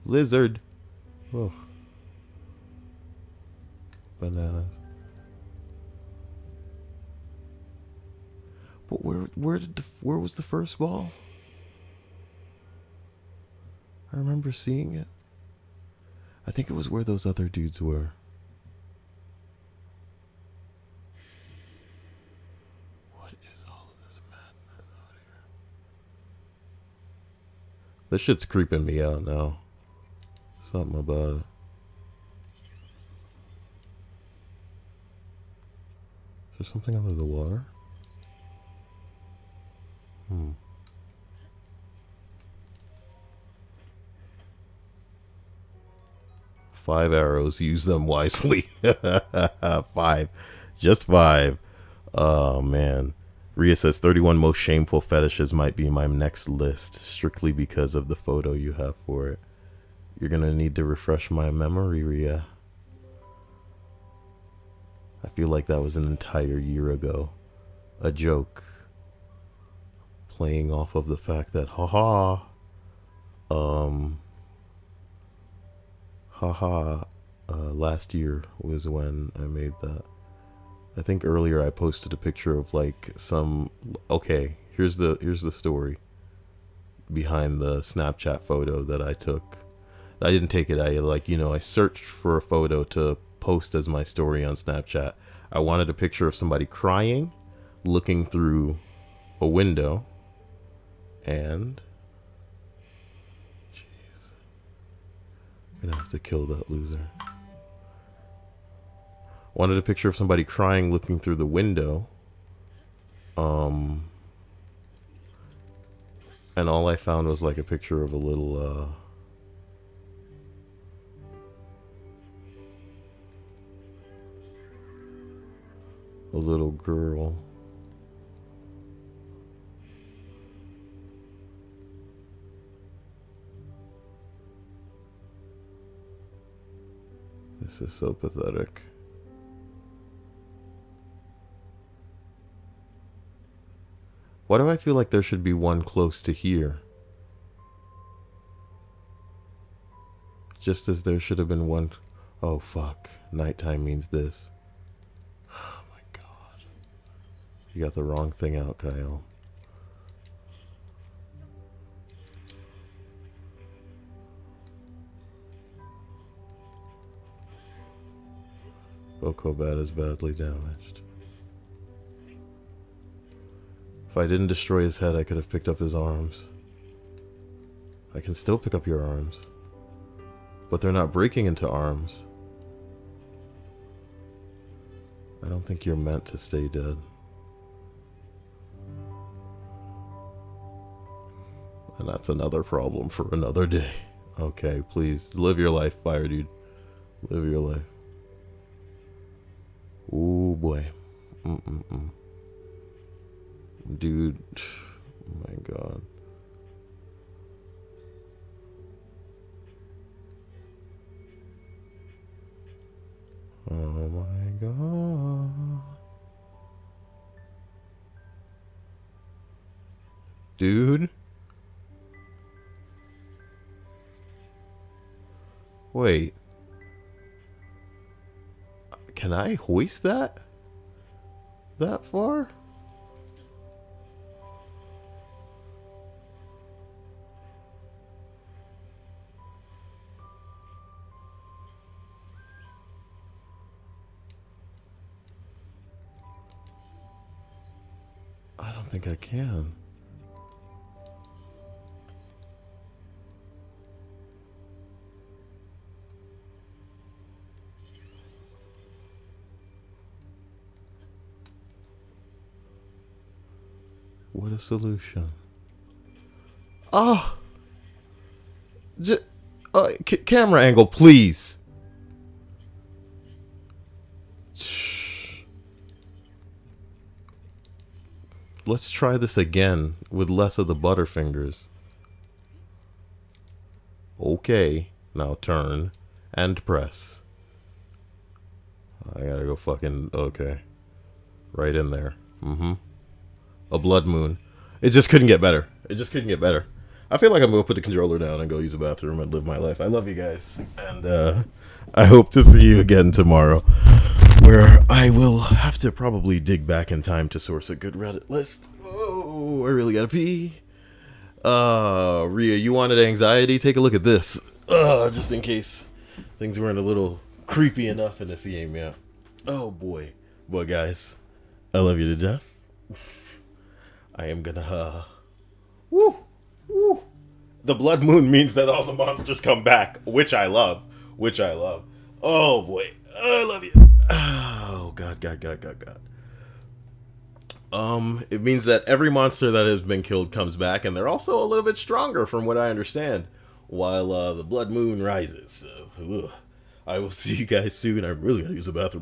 Lizard. Ugh. Bananas. But where was the first ball? I remember seeing it. I think it was where those other dudes were. What is all of this madness out here? This shit's creeping me out now. Something about it. Is there something under the water? 5 arrows, use them wisely. 5. Just 5. Oh man. Rhea says 31 most shameful fetishes might be my next list, strictly because of the photo you have for it. You're gonna need to refresh my memory, Rhea. I feel like that was an entire year ago. A joke. Playing off of the fact that haha last year was when I made that. I think earlier I posted a picture of like some, okay, here's the story behind the Snapchat photo that I took. I didn't take it, I searched for a photo to post as my story on Snapchat. I wanted a picture of somebody crying, looking through a window. And jeez, I'm gonna have to kill that loser. Wanted a picture of somebody crying looking through the window. And all I found was like a picture of a little girl. This is so pathetic. Why do I feel like there should be one close to here? Just as there should have been one... Oh, fuck. Nighttime means this. Oh, my God. You got the wrong thing out, Kyle. Bokobat is badly damaged. If I didn't destroy his head, I could have picked up his arms. I can still pick up your arms. But they're not breaking into arms. I don't think you're meant to stay dead. And that's another problem for another day. Okay, please, live your life, fire dude. Live your life. Ooh, boy. Dude. Oh my god. Oh my god. Dude. Wait. Can I hoist that? That far? I don't think I can. What a solution. Oh! Camera angle, please. Let's try this again with less of the butterfingers. Okay. Now turn and press. I gotta go fucking... Okay. Right in there. A blood moon. It just couldn't get better. It just couldn't get better. I feel like I'm gonna put the controller down and go use a bathroom and live my life. I love you guys. And I hope to see you again tomorrow, where I will have to probably dig back in time to source a good Reddit list. Oh, I really gotta pee. Rhea, you wanted anxiety? Take a look at this. Just in case things weren't a little creepy enough in this game, yeah. Oh boy. Boy, guys, I love you to death. I am gonna, woo, woo. The blood moon means that all the monsters come back, which I love, Oh boy, I love you. Oh god. It means that every monster that has been killed comes back, and they're also a little bit stronger from what I understand, while the blood moon rises. So, I will see you guys soon. I'm really gonna use the bathroom.